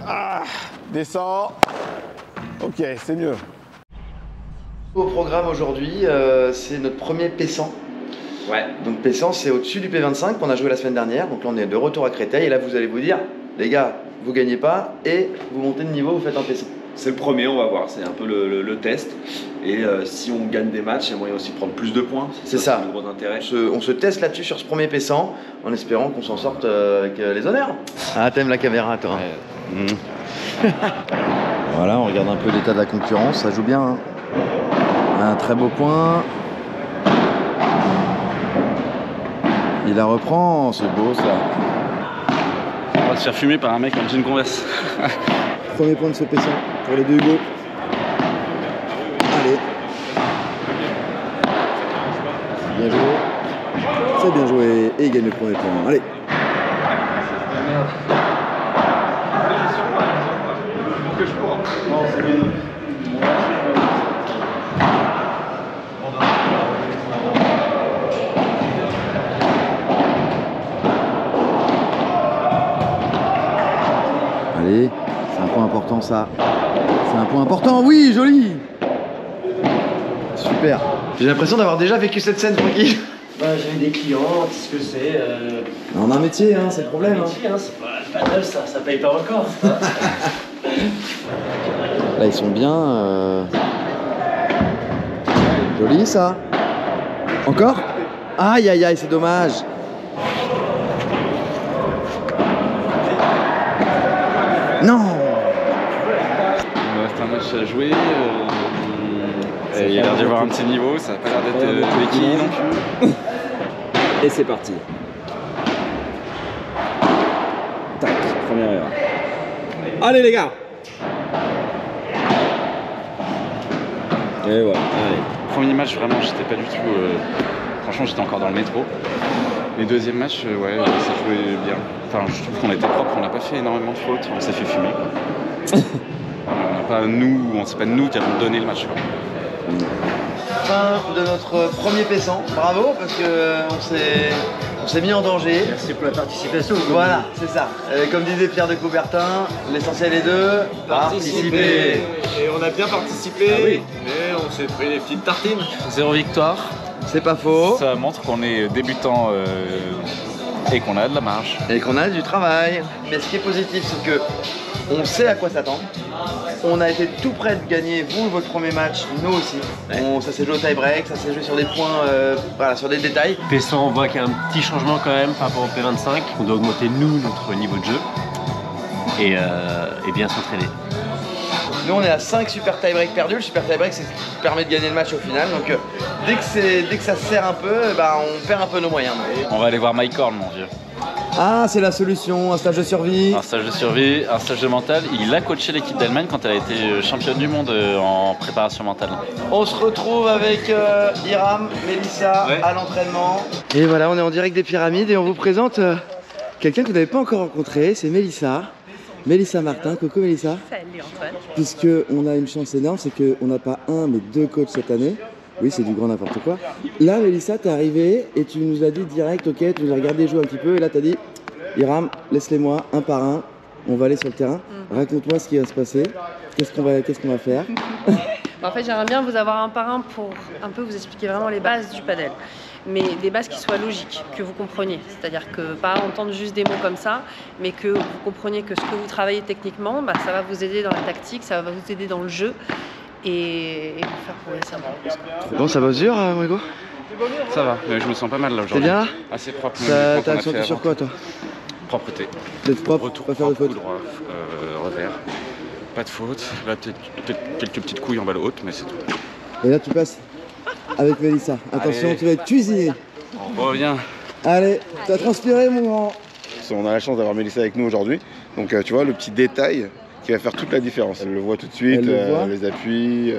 Ah, descends. Ok, c'est mieux. Au programme aujourd'hui, c'est notre premier P100. Ouais. Donc P100, c'est au-dessus du P25 qu'on a joué la semaine dernière. Donc là, on est de retour à Créteil. Et là, vous allez vous dire, les gars, vous gagnez pas et vous montez de niveau, vous faites un P100. C'est le premier, on va voir. C'est un peu le test. Et si on gagne des matchs, il y a moyen aussi de prendre plus de points. C'est ça. C'est le gros intérêt. On se teste là-dessus sur ce premier P100 en espérant qu'on s'en sorte avec les honneurs. Ah, t'aimes la caméra, toi. Ouais. Voilà, on regarde un peu l'état de la concurrence, ça joue bien. Hein. Un très beau point. Il la reprend, c'est beau ça. On va se faire fumer par un mec en jean Converse. Premier point de ce Pessan pour les deux Hugo. Allez. Bien joué. C'est bien joué. Et il gagne le premier point. Allez. Allez, c'est un point important ça. C'est un point important, oui, joli. Super. J'ai l'impression d'avoir déjà vécu cette scène tranquille. Bah, j'ai des clients, tu sais ce que c'est. On a un métier, hein, c'est le problème. Un métier, hein, c'est pas le paddle, ça paye pas encore. Hein. Là, ils sont bien. Joli ça. Encore? Aïe aïe aïe, c'est dommage. Non. Il me reste un match à jouer. Il y a l'air d'y avoir un petit niveau, ça n'a pas l'air d'être équilibré non plus. Et c'est parti. Tac, première heure. Allez les gars. Et voilà, allez. Premier match, vraiment, j'étais pas du tout. Franchement, j'étais encore dans le métro. Les deuxième match, ouais, ça jouait bien. Enfin, je trouve qu'on était propre, on n'a pas fait énormément de fautes, on s'est fait fumer. C'est pas nous qui avons donné le match. Quoi. Fin de notre premier Pessan, bravo, parce qu'on s'est mis en danger. Merci pour la participation. Voilà, c'est ça. Comme disait Pierre de Coubertin, l'essentiel est de participer. Et on a bien participé, mais on s'est pris des petites tartines. 0 victoire. C'est pas faux. Ça montre qu'on est débutant et qu'on a de la marge. Et qu'on a du travail. Mais ce qui est positif, c'est que on sait à quoi s'attendre. On a été tout près de gagner, vous, votre premier match, nous aussi. Ça s'est joué au tie-break, ça s'est joué sur des points, voilà, sur des détails. Pessan, on voit qu'il y a un petit changement quand même par rapport au P25. On doit augmenter, nous, notre niveau de jeu et bien s'entraîner. Nous, on est à 5 super tie-break perdus. Le super tie-break, c'est ce qui permet de gagner le match au final. Donc, dès que ça se serre un peu, on perd un peu nos moyens. On va aller voir Mike Horn, mon vieux. Ah, c'est la solution, un stage de survie. Un stage de survie, un stage de mental. Il a coaché l'équipe d'Allemagne quand elle a été championne du monde en préparation mentale. On se retrouve avec Hiram, Mélissa à l'entraînement. Et voilà, on est en direct des Pyramides et on vous présente quelqu'un que vous n'avez pas encore rencontré, c'est Mélissa. Mélissa Martin, coucou Mélissa. Salut Antoine. Puisque on a une chance énorme, c'est qu'on n'a pas un mais deux coachs cette année. Oui, c'est du grand n'importe quoi. Là, Mélissa, t'es arrivée et tu nous as dit direct, ok, tu nous as regardé jouer un petit peu et là t'as dit, Hiram, laisse-les-moi un par un, on va aller sur le terrain. Raconte-moi ce qui va se passer, qu'est-ce qu'on va faire. En fait, j'aimerais bien vous avoir un par un pour un peu vous expliquer vraiment les bases du padel. Mais des bases qui soient logiques, que vous compreniez. C'est-à-dire que pas entendre juste des mots comme ça, mais que vous compreniez que ce que vous travaillez techniquement, ça va vous aider dans la tactique, ça va vous aider dans le jeu et vous faire progresser un peu plus. Bon, ça va dur, Marigo? Ça va, je me sens pas mal là aujourd'hui. T'es bien là? Assez propre. T'as accentué sur quoi toi? Propreté. D'être propre, retour, pas faire de faute. droit, revers. Pas de faute. Là, peut-être quelques petites couilles en balle haute, mais c'est tout. Et là, tu passes avec Mélissa. Attention, allez. tu vas être cuisiné. On revient. Allez, t'as transpiré, mon grand. On a la chance d'avoir Mélissa avec nous aujourd'hui. Donc, tu vois, le petit détail qui va faire toute la différence. Elle le voit tout de suite, les appuis.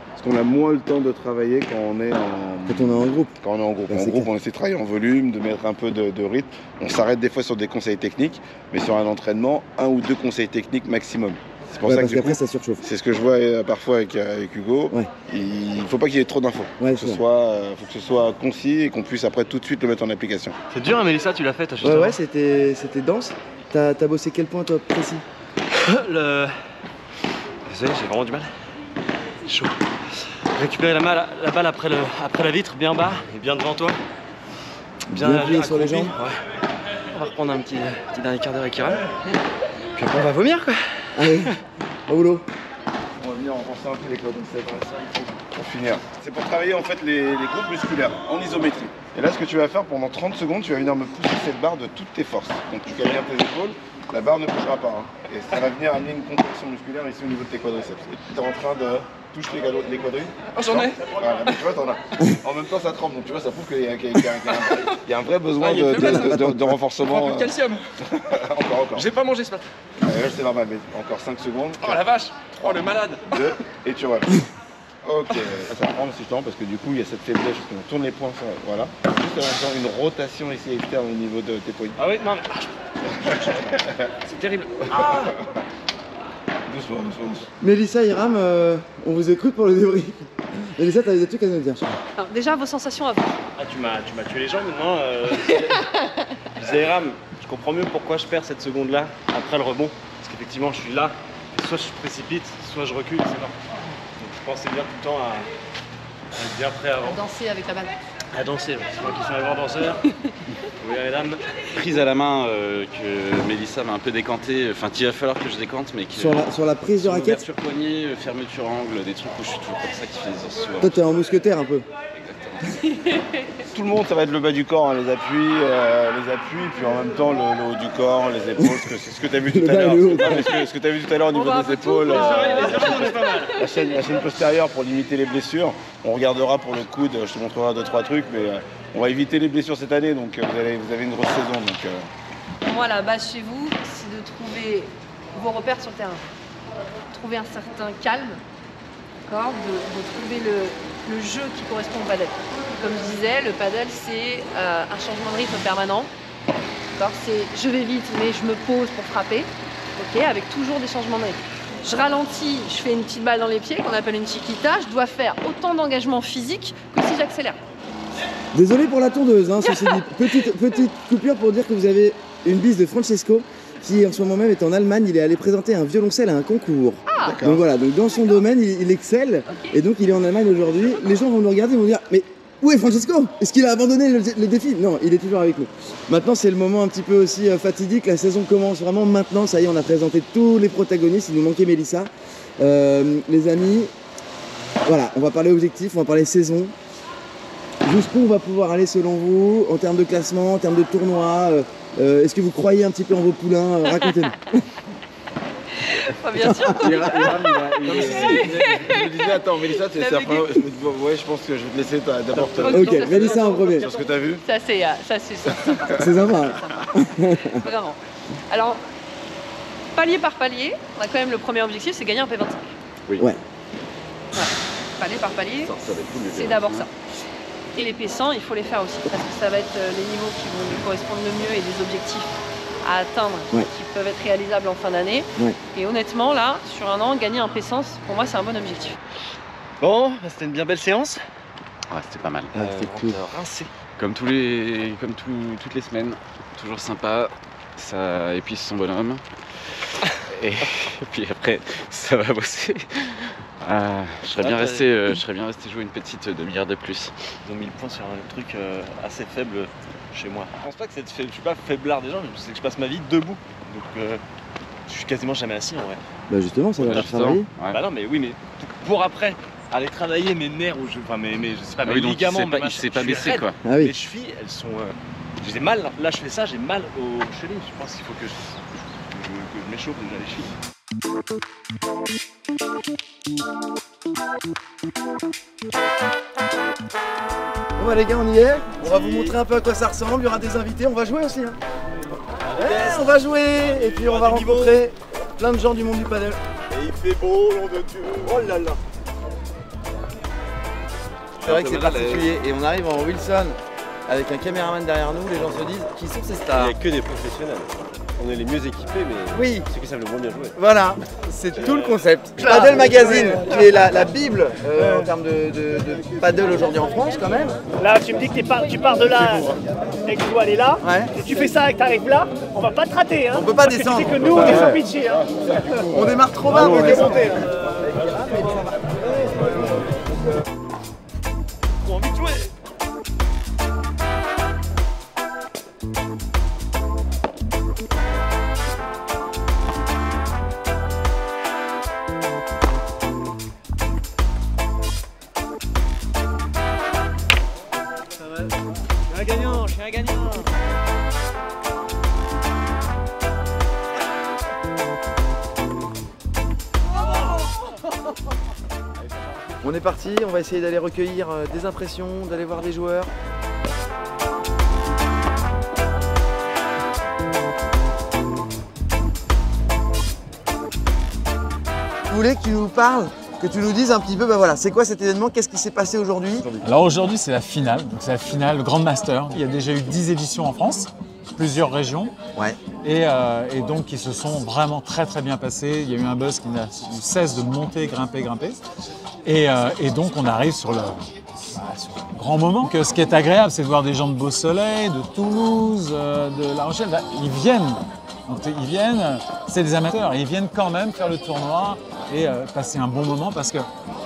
Parce qu'on a moins le temps de travailler quand on est en groupe. Quand on est en groupe. En groupe, on essaie de travailler en volume, de mettre un peu de rythme. On s'arrête des fois sur des conseils techniques, mais sur un entraînement, 1 ou 2 conseils techniques maximum. C'est pour ça parce que qu'après ça surchauffe. C'est ce que je vois parfois avec Hugo. Ouais. Il ne faut pas qu'il y ait trop d'infos. Il faut que ce soit concis et qu'on puisse après tout de suite le mettre en application. C'est dur, hein, Mélissa, tu l'as fait, justement. Ouais, c'était dense. T'as bossé quel point toi précis? Désolé, j'ai vraiment du mal. Chaud. Récupérer la balle après la vitre, bien bas et bien devant toi. Bien appuyé sur les jambes. Ouais. On va reprendre un petit dernier quart d'heure avec Hiram. Puis après on va vomir quoi. Allez, au boulot. On va venir renforcer un peu les codes. pour finir. C'est pour travailler en fait les groupes musculaires en isométrie. Et là, ce que tu vas faire pendant 30 secondes, tu vas venir me pousser cette barre de toutes tes forces. Donc tu cales bien tes épaules, la barre ne bougera pas. Hein. Et ça va venir amener une contraction musculaire ici au niveau de tes quadriceps. Tu es en train de toucher les quadris. Oh, j'en ai. Voilà, mais tu vois, t'en as. En même temps, ça tremble. Donc tu vois, ça prouve qu'il y a un vrai besoin de renforcement. Plus de calcium. Encore. J'ai pas mangé ce matin. Là, c'est normal, mais encore 5 secondes. 4, oh la vache. Oh le malade. 2, et tu relâches. Ok, ça prend aussi temps parce que du coup il y a cette faiblesse, on tourne les poings, voilà. Juste en même temps une rotation ici externe au niveau de tes poignets. Ah oui, non mais... c'est terrible. Ah. Doucement. Mélissa, Hiram, on vous écoute pour le débrief. Mélissa, t'avais des trucs à nous dire. Alors, déjà, vos sensations à vous. Ah, tu m'as tué les jambes maintenant. Je disais, Hiram, je comprends mieux pourquoi je perds cette seconde-là après le rebond. Parce qu'effectivement, je suis là, soit je précipite, soit je recule, c'est mort. Je pensais bien tout le temps à être bien prêt avant. À danser avec la balle. À danser, c'est moi qui suis un grand danseur. Oui, mesdames. Prise à la main que Mélissa m'a un peu décanté, enfin qu'il va falloir que je décante, mais que... Sur la prise de raquette. Ouverture poignet, fermeture angle, des trucs où je suis toujours comme ça qui fait des souvent. Toi, t'es en mousquetaire un peu. Tout le monde, ça va être le bas du corps, hein, les appuis, puis en même temps le haut du corps, les épaules, c'est ce que tu as vu tout à l'heure. Ce que tu as vu tout à l'heure au niveau des épaules. La chaîne postérieure pour limiter les blessures. On regardera pour le coude, je te montrerai 2-3 trucs, mais on va éviter les blessures cette année, donc vous avez une grosse saison. Donc, Pour moi, la base chez vous, c'est de trouver vos repères sur le terrain. Trouver un certain calme, d'accord, de trouver le jeu qui correspond au padel. Comme je disais, le padel, c'est un changement de rythme permanent. C'est je vais vite, mais je me pose pour frapper, avec toujours des changements de rythme. Je ralentis, je fais une petite balle dans les pieds, qu'on appelle une chiquita. Je dois faire autant d'engagement physique que si j'accélère. Désolé pour la tondeuse, hein, ceci dit. Petite coupure pour dire que vous avez une bise de Francesco qui en ce moment même est en Allemagne. Il est allé présenter un violoncelle à un concours. Ah. Donc voilà, donc dans son domaine, il excelle. Et donc il est en Allemagne aujourd'hui. Les gens vont nous regarder et vont dire « Mais où est Francesco? Est-ce qu'il a abandonné le défi ?» Non, il est toujours avec nous. Maintenant, c'est le moment un petit peu aussi fatidique. La saison commence vraiment maintenant. Ça y est, on a présenté tous les protagonistes. Il nous manquait Mélissa. Les amis, voilà, on va parler objectif, on va parler saison. Jusqu'où on va pouvoir aller selon vous, en termes de classement, en termes de tournoi est-ce que vous croyez un petit peu en vos poulains? Racontez-nous. Bien sûr. Je me disais, attends, Mélissa, c'est la première. Ouais, je pense que je vais te laisser d'abord. Ok, Mélissa en premier. Sur ce que tu as vu. Ça, c'est sympa. C'est sympa. Vraiment. Alors, palier par palier, on a quand même le premier objectif, c'est gagner un P25. Oui. Ouais. Voilà. Palier par palier, c'est d'abord ça. Et les P100, il faut les faire aussi, parce que ça va être les niveaux qui vont nous correspondre le mieux et des objectifs à atteindre qui peuvent être réalisables en fin d'année. Ouais. Et honnêtement, là, sur un an, gagner un P100, pour moi, c'est un bon objectif. Bon, c'était une bien belle séance. Ouais, c'était pas mal. C'était cool. Rincé. Comme toutes les semaines, toujours sympa. Ça épuise son bonhomme. Et puis après, ça va bosser. Je serais bien resté jouer une petite demi-heure de plus. Ils ont mis le point sur un truc assez faible chez moi. Je pense pas que je suis pas faiblard des gens, mais c'est que je passe ma vie debout. Donc je suis quasiment jamais assis en vrai. Bah justement, ça va faire travailler. Ouais. Bah non, mais oui, mais pour après aller travailler mes nerfs ou je sais pas, mes ligaments, il s'est pas baissé quoi. Ah oui. Les chevilles, elles sont. J'ai mal. Là, je fais ça, j'ai mal aux chevilles. Je pense qu'il faut que je m'échauffe déjà les chevilles. Bon bah les gars, on y est. On va vous montrer un peu à quoi ça ressemble. Il y aura des invités. On va jouer aussi. Hein. Ouais, on va jouer. Et puis on va rencontrer plein de gens du monde du paddle. Et il fait beau, nom de Dieu. Oh là là. C'est vrai que c'est particulier. Et on arrive en Wilson avec un caméraman derrière nous. Les gens se disent qui sont ces stars. Il n'y a que des professionnels. On est les mieux équipés, mais ceux qui savent le moins bien jouer. Voilà, c'est tout le concept. Paddle Magazine, qui est la bible en termes de paddle aujourd'hui en France quand même. Là, tu me dis que tu pars de là et que tu dois aller là, et tu fais ça et que tu arrives là, on va pas te rater. Hein, on peut pas parce descendre. Que tu sais que nous, on est sur pitché. Hein. On démarre trop bas pour descendre. On a envie de jouer. un gagnant, je suis un gagnant. On est parti, on va essayer d'aller recueillir des impressions, d'aller voir des joueurs. Je voulais que tu nous parles, que tu nous dises un petit peu, bah voilà, c'est quoi cet événement, qu'est-ce qui s'est passé aujourd'hui? Alors aujourd'hui c'est la finale, donc c'est la finale, le Grand Master. Il y a déjà eu 10 éditions en France, plusieurs régions. Ouais. Et donc qui se sont vraiment très bien passées. Il y a eu un buzz qui n'a cesse de monter, grimper. Et donc on arrive sur le grand moment. Que ce qui est agréable, c'est de voir des gens de Beausoleil, de Toulouse, de La Rochelle. Ils viennent. Donc, ils viennent, c'est des amateurs, et ils viennent quand même faire le tournoi et passer un bon moment parce que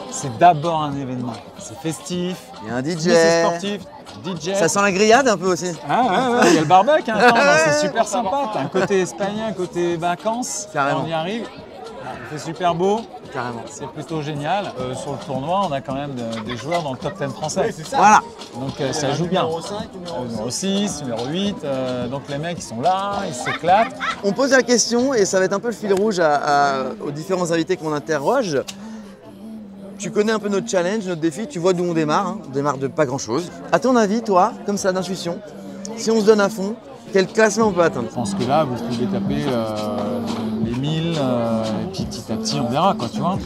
c'est d'abord un événement. C'est festif, il y a un DJ, c'est sportif, DJ. Ça sent la grillade un peu aussi. Ah ouais, il y a le barbecue, hein, c'est super sympa. T'as un côté espagnol, un côté vacances. Carrément. On y arrive, il fait super beau. Carrément. C'est plutôt génial. Sur le tournoi, on a quand même des joueurs dans le top 10 français. Oui, c'est ça. Voilà. Donc ça joue bien. Numéro 5, numéro 6, numéro 8. Donc les mecs, ils sont là, ils s'éclatent. On pose la question, et ça va être un peu le fil rouge aux différents invités qu'on interroge. Tu connais un peu notre challenge, notre défi, tu vois d'où on démarre. Hein. On démarre de pas grand-chose. À ton avis, toi, comme ça, d'intuition, si on se donne à fond, quel classement on peut atteindre? Je pense que là, vous pouvez taper les 1000, et puis petit à petit, on verra, quoi, tu vois.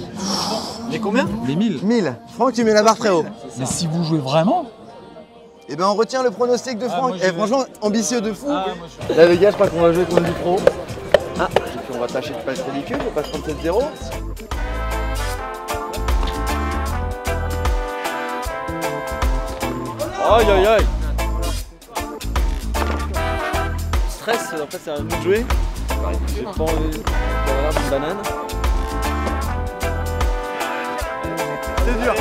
Les combien? Les 1000. 1000. Franck, tu mets la barre très haut. Mais si vous jouez vraiment... Eh ben on retient le pronostic de Franck. Moi, franchement, ambitieux de fou. Là les gars, je crois qu'on va jouer contre du pro. Ah, et puis on va tâcher de pas être ridicule, on va pas se prendre 7-0. Aïe aïe aïe. Stress, en fait c'est à nous de jouer. J'ai pas envie d'avoir une banane. C'est dur.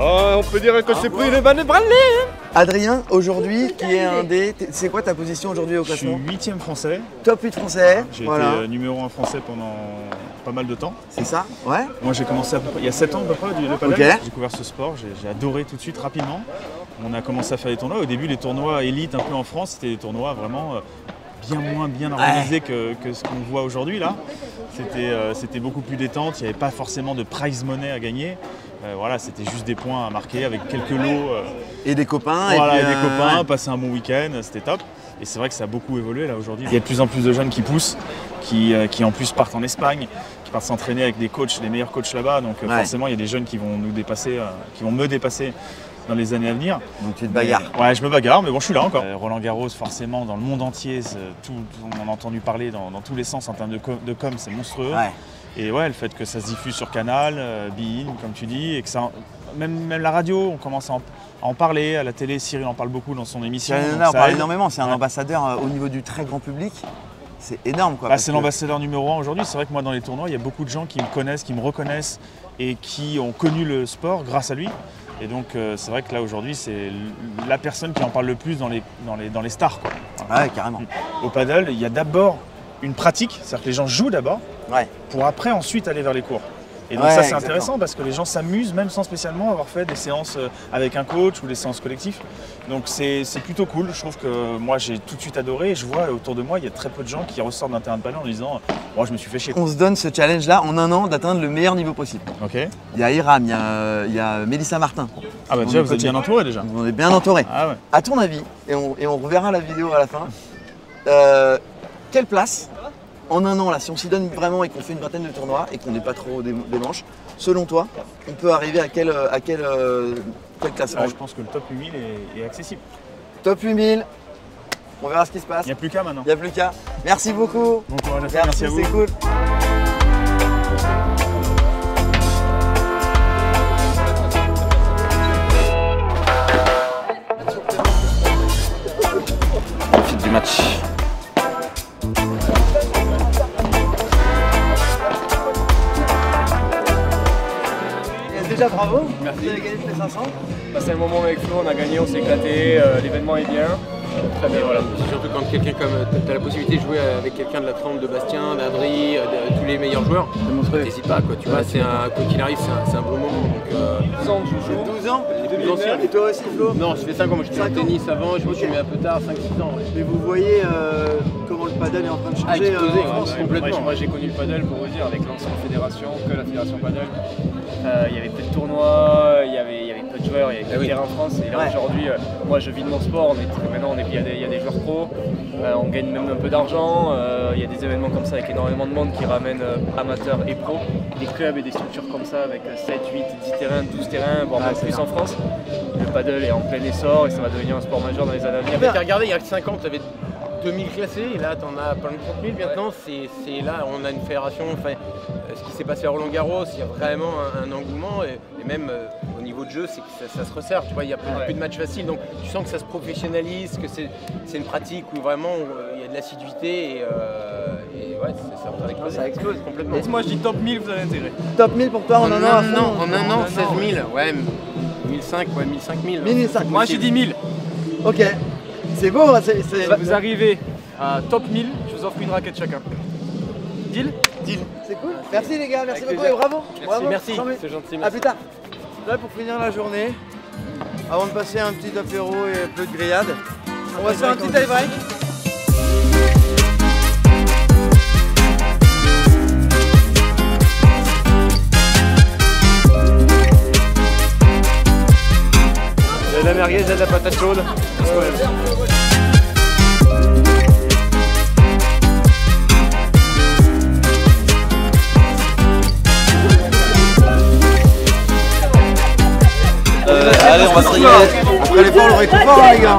Oh, on peut dire que c'est pris les bananes brûlées. Adrien, aujourd'hui, qui est un des... C'est quoi ta position aujourd'hui au classement? Je suis 8e français. Top 8 français. J'ai voilà. été numéro 1 français pendant pas mal de temps. C'est ça? Ouais. Moi j'ai commencé il y a 7 ans à peu près le padel. Okay. J'ai découvert ce sport, j'ai adoré tout de suite, rapidement. On a commencé à faire des tournois. Au début, les tournois élites un peu en France, c'était des tournois vraiment bien moins bien organisés que ce qu'on voit aujourd'hui là. C'était beaucoup plus détente, il n'y avait pas forcément de prize money à gagner. Voilà, c'était juste des points à marquer avec quelques lots. Et des copains. Voilà, et puis, des copains, passer un bon week-end, c'était top. Et c'est vrai que ça a beaucoup évolué là aujourd'hui. Il y a de plus en plus de jeunes qui poussent, qui en plus partent en Espagne, qui partent s'entraîner avec des coachs, les meilleurs coachs là-bas. Donc forcément, il y a des jeunes qui vont nous dépasser, qui vont me dépasser dans les années à venir. Donc tu te bagarres. Ouais, je me bagarre, mais bon, je suis là encore. Roland Garros, forcément, dans le monde entier, on en a entendu parler dans tous les sens en termes de com, c'est monstrueux. Ouais. Et ouais, le fait que ça se diffuse sur Canal, Bein, comme tu dis, et que ça, même la radio, on commence à en parler, à la télé, Cyril en parle beaucoup dans son émission. On parle énormément, c'est un ambassadeur au niveau du très grand public. C'est énorme quoi. C'est l'ambassadeur numéro 1 aujourd'hui. C'est vrai que moi dans les tournois, il y a beaucoup de gens qui me connaissent, qui me reconnaissent et qui ont connu le sport grâce à lui. Et donc c'est vrai que là aujourd'hui, c'est la personne qui en parle le plus dans les stars, quoi. Voilà. Ouais, carrément. Au paddle, il y a d'abord une pratique, c'est-à-dire que les gens jouent d'abord, pour après ensuite aller vers les cours. Et donc ça c'est intéressant parce que les gens s'amusent même sans spécialement avoir fait des séances avec un coach ou des séances collectives. Donc c'est plutôt cool, je trouve que moi j'ai tout de suite adoré et je vois autour de moi il y a très peu de gens qui ressortent d'un terrain de paddle en disant moi je me suis fait chier. On se donne ce challenge là en un an d'atteindre le meilleur niveau possible. Ok. Il y a Hiram, il y a Mélissa Martin. Ah bah déjà vous êtes bien entouré déjà. On est bien entouré. Ah ouais. À ton avis, et on reverra la vidéo à la fin, quelle place en un an, là, si on s'y donne vraiment et qu'on fait une vingtaine de tournois et qu'on n'est pas trop des manches, selon toi, on peut arriver à quel classement? Je pense que le top 8000 est accessible. Top 8000, on verra ce qui se passe. Il n'y a plus qu'à maintenant. Il n'y a plus qu'à. Merci beaucoup. Bon courage à toi, merci à vous. C'est cool. Profite du match. Déjà bravo, merci. Vous avez gagné le P500. Passé un moment avec Flo, on a gagné, on s'est éclaté, l'événement est bien. Très bien, voilà. Surtout quand quelqu'un comme tu as la possibilité de jouer avec quelqu'un de la trempe de Bastien, d'Adri, de tous les meilleurs joueurs, t'hésites pas quoi. Tu vois, c'est un quoi qu'il arrive, c'est un bon moment. Donc, 12 ans, tu joues 12 ans Et toi aussi, Flo? Non, je fais 5 ans. Moi, j'étais au tennis avant. Je me suis mis un peu tard, 5-6 ans. Ouais. Mais vous voyez comment le padel est en train de changer en France complètement. Moi, j'ai connu le padel pour vous dire avec l'ancienne fédération, que la fédération padel. Il y avait peu de tournois, il y avait peu de joueurs, il y avait peu de terrain en France. Et là aujourd'hui, moi je vis de mon sport, maintenant il y a des joueurs pros, on gagne même un peu d'argent, il y a des événements comme ça avec énormément de monde qui ramènent amateurs et pros. Des clubs et des structures comme ça avec 7, 8, 10 terrains, 12 terrains, voire même plus en France. Le paddle est en plein essor et ça va devenir un sport majeur dans les années à venir. Regardez, il y a 5 ans, tu avais 2000 classés et là tu en as plein de 30 000 maintenant. C'est là, on a une fédération. Ce qui s'est passé à Roland Garros, il y a vraiment un engouement et même au niveau de jeu, c'est que ça se resserre. Tu vois, il y a plus de matchs faciles, donc tu sens que ça se professionnalise, que c'est une pratique où vraiment il y a de l'assiduité et ouais, ça explose complètement. Et moi je dis top 1000, vous avez intérêt. Top 1000 pour toi en un an à fond? En un an, 16 000, ouais, 1005, ouais, 1005 000. 1005. Moi j'ai 10 000. Ok, c'est beau, Vous arrivez à top 1000, je vous offre une raquette chacun. Deal? Deal. C'est cool. Merci les gars, merci Avec beaucoup et plaisir. bravo. Merci, Bravo. c'est gentil. A Merci. plus tard. Là pour finir la journée, avant de passer un petit apéro et un peu de grillade, on va se faire un petit tie break. Il y a de la merguez, il y a de la patate chaude. Allez, on va se régaler. Après l'effort, le réconfort, les gars.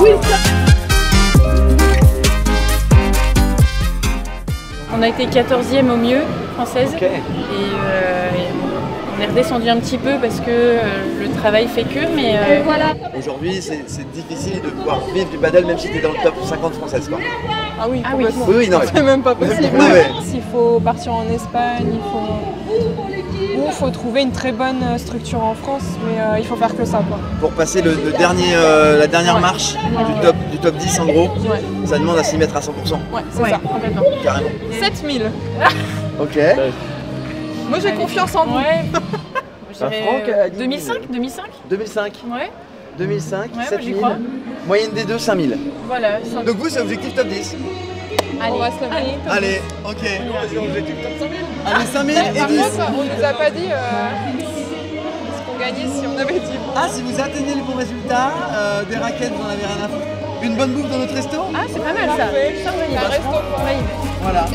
On a été 14e au mieux, française. Et on est redescendu un petit peu parce que le travail fait que, mais voilà. Aujourd'hui, c'est difficile de pouvoir vivre du padel même si tu es dans le top 50 française, quoi. Ah oui, Ah oui. complètement. Oui, non, C'est même pas possible. Non, mais- S'il faut partir en Espagne, il faut trouver une très bonne structure en France, mais il faut faire que ça, quoi. Pour passer la dernière marche du top 10 en gros, ça demande à s'y mettre à 100%. Ouais, c'est ça, complètement. Carrément. 7000. Ok. Moi j'ai confiance en vous. Franck a dit 2005 2005 2005. Ouais. 2005, moi, j'y 7000. crois. Moyenne des deux, 5000. Voilà. Donc vous, c'est objectif top 10. Allez, on va se lever. Allez, ok. Allez, 5000 et Par 10. contre, on nous a pas dit ce qu'on gagnait si on avait dit. Ah, si vous atteignez les bons résultats, des raquettes, vous en avez rien à foutre. Une bonne bouffe dans notre resto. Ah, c'est pas mal ça. Ça, on va y rester. Voilà.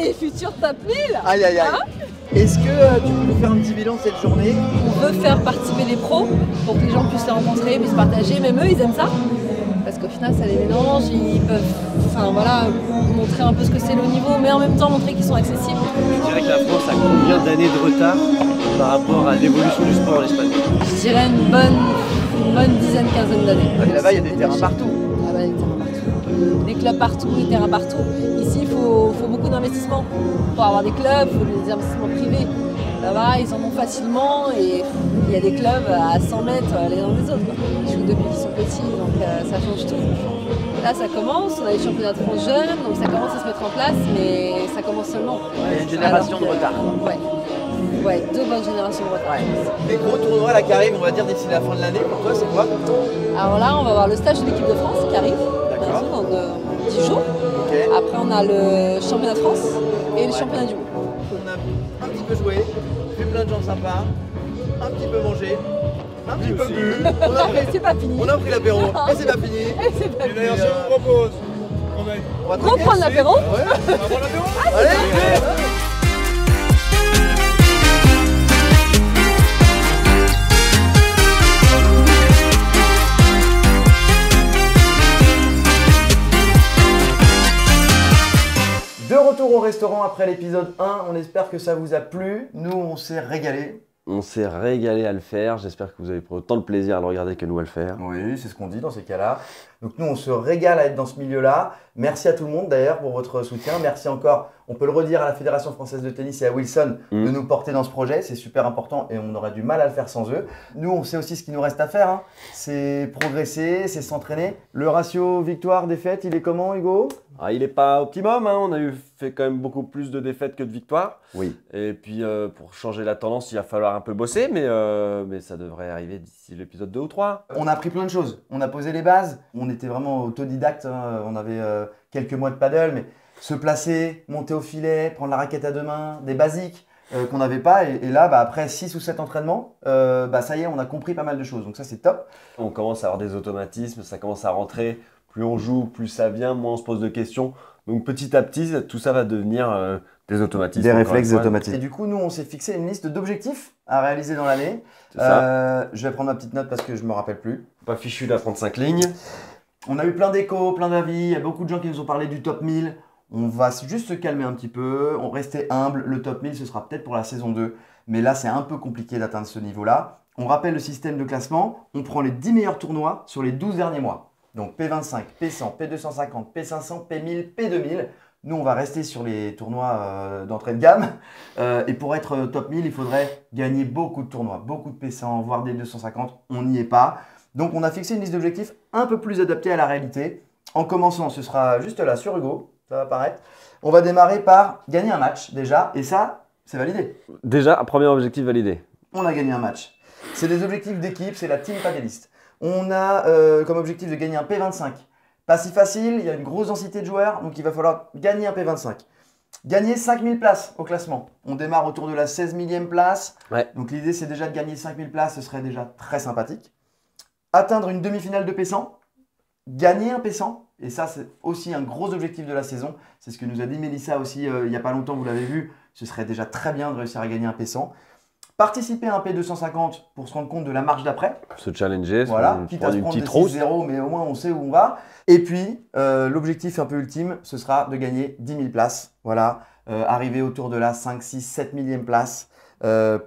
Les futurs top 1000. Aïe aïe aïe. Hein? Est-ce que tu peux nous faire un petit bilan de cette journée? On veut faire participer les pros pour que les gens puissent se rencontrer, puissent partager. Même eux, ils aiment ça. Parce qu'au final, ça les mélange. Ils peuvent montrer un peu ce que c'est le niveau, mais en même temps montrer qu'ils sont accessibles. Je dirais que la France a combien d'années de retard par rapport à l'évolution du sport en Espagne? Je dirais une bonne dizaine, quinzaine d'années. Là-bas, il y a des terrains partout. Ah bah, des terrains partout. Des clubs partout, des terrains partout. Ici, il faut beaucoup d'investissements. Pour avoir des clubs, il faut des investissements privés. Là-bas, ils en ont facilement et il y a des clubs à 100 mètres les uns des autres, quoi. Ils jouent depuis qu'ils sont petits, donc ça change tout. Là, ça commence, on a les championnats de France jeunes, donc ça commence à se mettre en place, mais ça commence seulement. Il y a une génération de retard. Ouais, deux bonnes générations de retard. Les gros tournois là qui arrivent, on va dire d'ici la fin de l'année, pour toi, c'est quoi? Alors là, on va avoir le stage de l'équipe de France qui arrive dans 10 jours. Après, on a le championnat de France et le championnat du monde. On a un petit peu joué, vu plein de gens sympas, un petit peu mangé, un petit peu bu. C'est pas fini. On a pris l'apéro et c'est pas fini. Et d'ailleurs, je vous propose on va reprendre l'apéro. Allez. De retour au restaurant après l'épisode 1, on espère que ça vous a plu. Nous, on s'est régalé. On s'est régalé à le faire. J'espère que vous avez pris autant de plaisir à le regarder que nous à le faire. Oui, c'est ce qu'on dit dans ces cas-là. Donc nous, on se régale à être dans ce milieu-là. Merci à tout le monde d'ailleurs pour votre soutien. Merci encore, on peut le redire, à la Fédération Française de Tennis et à Wilson de nous porter dans ce projet. C'est super important et on aurait du mal à le faire sans eux. Nous, on sait aussi ce qu'il nous reste à faire. Hein. C'est progresser, c'est s'entraîner. Le ratio victoire-défaite, il est comment, Hugo? Il n'est pas optimum, hein. On a fait quand même beaucoup plus de défaites que de victoires. Oui. Et puis pour changer la tendance, il va falloir un peu bosser, mais ça devrait arriver d'ici l'épisode 2 ou 3. On a appris plein de choses. On a posé les bases. On était vraiment autodidacte. Hein. On avait quelques mois de paddle, mais se placer, monter au filet, prendre la raquette à deux mains, des basiques qu'on n'avait pas. Et là, après 6 ou 7 entraînements, ça y est, on a compris pas mal de choses. Donc ça, c'est top. On commence à avoir des automatismes, ça commence à rentrer. Plus on joue, plus ça vient, moins on se pose de questions. Donc petit à petit, tout ça va devenir des automatismes. Des réflexes automatiques. Et du coup, nous, on s'est fixé une liste d'objectifs à réaliser dans l'année. Je vais prendre ma petite note parce que je ne me rappelle plus. Pas fichu la 35 lignes. On a eu plein d'échos, plein d'avis. Il y a beaucoup de gens qui nous ont parlé du top 1000. On va juste se calmer un petit peu. On restait humble. Le top 1000, ce sera peut-être pour la saison 2. Mais là, c'est un peu compliqué d'atteindre ce niveau-là. On rappelle le système de classement. On prend les 10 meilleurs tournois sur les 12 derniers mois. Donc P25, P100, P250, P500, P1000, P2000. Nous, on va rester sur les tournois d'entrée de gamme. Et pour être top 1000, il faudrait gagner beaucoup de tournois, beaucoup de P100, voire des 250. On n'y est pas. Donc, on a fixé une liste d'objectifs un peu plus adaptée à la réalité. En commençant, ce sera juste là sur Hugo, ça va apparaître. On va démarrer par gagner un match déjà. Et ça, c'est validé. Déjà, un premier objectif validé. On a gagné un match. C'est des objectifs d'équipe, c'est la team padelliste. On a comme objectif de gagner un P25. Pas si facile, il y a une grosse densité de joueurs, donc il va falloir gagner un P25. Gagner 5000 places au classement. On démarre autour de la 16 millième place. Ouais. Donc l'idée, c'est déjà de gagner 5000 places, ce serait déjà très sympathique. Atteindre une demi-finale de P100. Gagner un P100. Et ça, c'est aussi un gros objectif de la saison. C'est ce que nous a dit Mélissa aussi il n'y a pas longtemps, vous l'avez vu. Ce serait déjà très bien de réussir à gagner un P100. Participer à un P250 pour se rendre compte de la marche d'après. Se challenger, voilà, quitte à se prendre des 6-0, mais au moins on sait où on va. Et puis, l'objectif un peu ultime, ce sera de gagner 10 000 places. Voilà, arriver autour de la 5, 6, 7 millième place.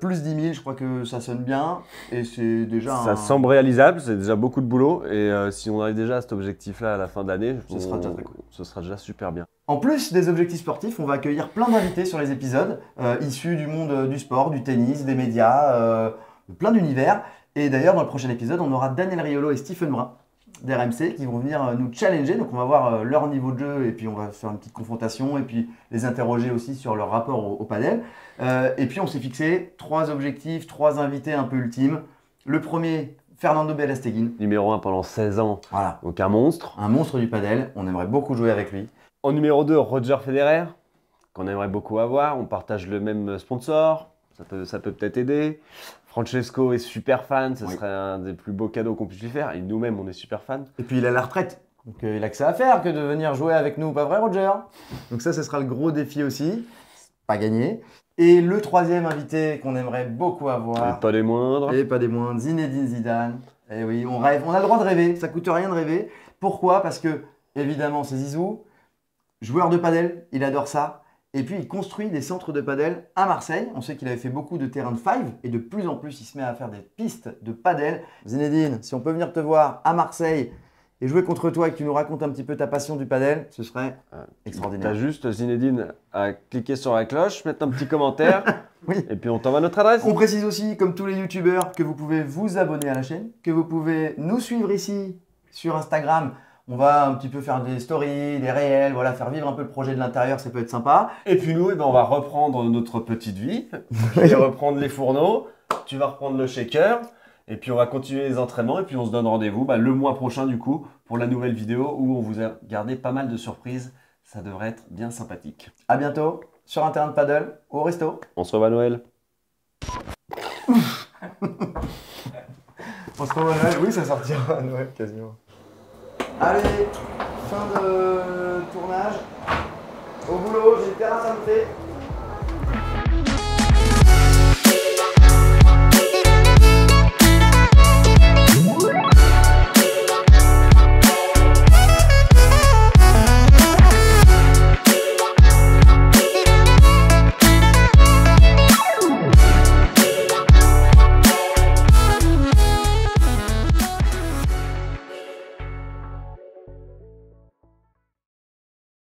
Plus 10 000, je crois que ça sonne bien. Et c'est déjà ça semble réalisable, c'est déjà beaucoup de boulot. Et si on arrive déjà à cet objectif-là à la fin de l'année, ce sera déjà très cool. Ce sera déjà super bien. En plus des objectifs sportifs, on va accueillir plein d'invités sur les épisodes, issus du monde du sport, du tennis, des médias, plein d'univers. Et d'ailleurs, dans le prochain épisode, on aura Daniel Riolo et Stephen Brun d'RMC qui vont venir nous challenger. Donc on va voir leur niveau de jeu et puis on va faire une petite confrontation et puis les interroger aussi sur leur rapport au padel. Et puis on s'est fixé 3 objectifs, 3 invités un peu ultimes. Le premier, Fernando Belasteguin. Numéro 1 pendant 16 ans, voilà. Donc un monstre. Un monstre du padel, on aimerait beaucoup jouer avec lui. En numéro 2, Roger Federer, qu'on aimerait beaucoup avoir. On partage le même sponsor, ça peut peut-être aider. Francesco est super fan, ce serait un des plus beaux cadeaux qu'on puisse lui faire. Et nous-mêmes, on est super fans. Et puis il a la retraite, donc il a que ça à faire que de venir jouer avec nous, pas vrai Roger? Donc ça, ce sera le gros défi aussi, pas gagné. Et le troisième invité qu'on aimerait beaucoup avoir. Et pas des moindres. Et pas des moindres, Zinedine Zidane. Et oui, on rêve, on a le droit de rêver, ça coûte rien de rêver. Pourquoi? Parce que, évidemment, c'est Zizou, joueur de padel, il adore ça. Et puis, il construit des centres de padel à Marseille. On sait qu'il avait fait beaucoup de terrains de five et de plus en plus, il se met à faire des pistes de padel. Zinedine, si on peut venir te voir à Marseille et jouer contre toi et que tu nous racontes un petit peu ta passion du padel, ce serait extraordinaire. T'as juste, Zinedine, à cliquer sur la cloche, mettre un petit commentaire et puis on t'envoie notre adresse. On précise aussi, comme tous les youtubeurs, que vous pouvez vous abonner à la chaîne, que vous pouvez nous suivre ici sur Instagram. On va un petit peu faire des stories, des réels, voilà, faire vivre un peu le projet de l'intérieur, ça peut être sympa. Et puis nous, on va reprendre notre petite vie. Je vais reprendre les fourneaux, tu vas reprendre le shaker, et puis on va continuer les entraînements, et puis on se donne rendez-vous le mois prochain du coup, pour la nouvelle vidéo où on vous a gardé pas mal de surprises. Ça devrait être bien sympathique. À bientôt sur un terrain de paddle ou au resto. On se revoit à Noël. On se revoit à Noël, oui, ça sortira à Noël quasiment. Allez, fin de tournage. Au boulot, j'ai le terrain à me faire.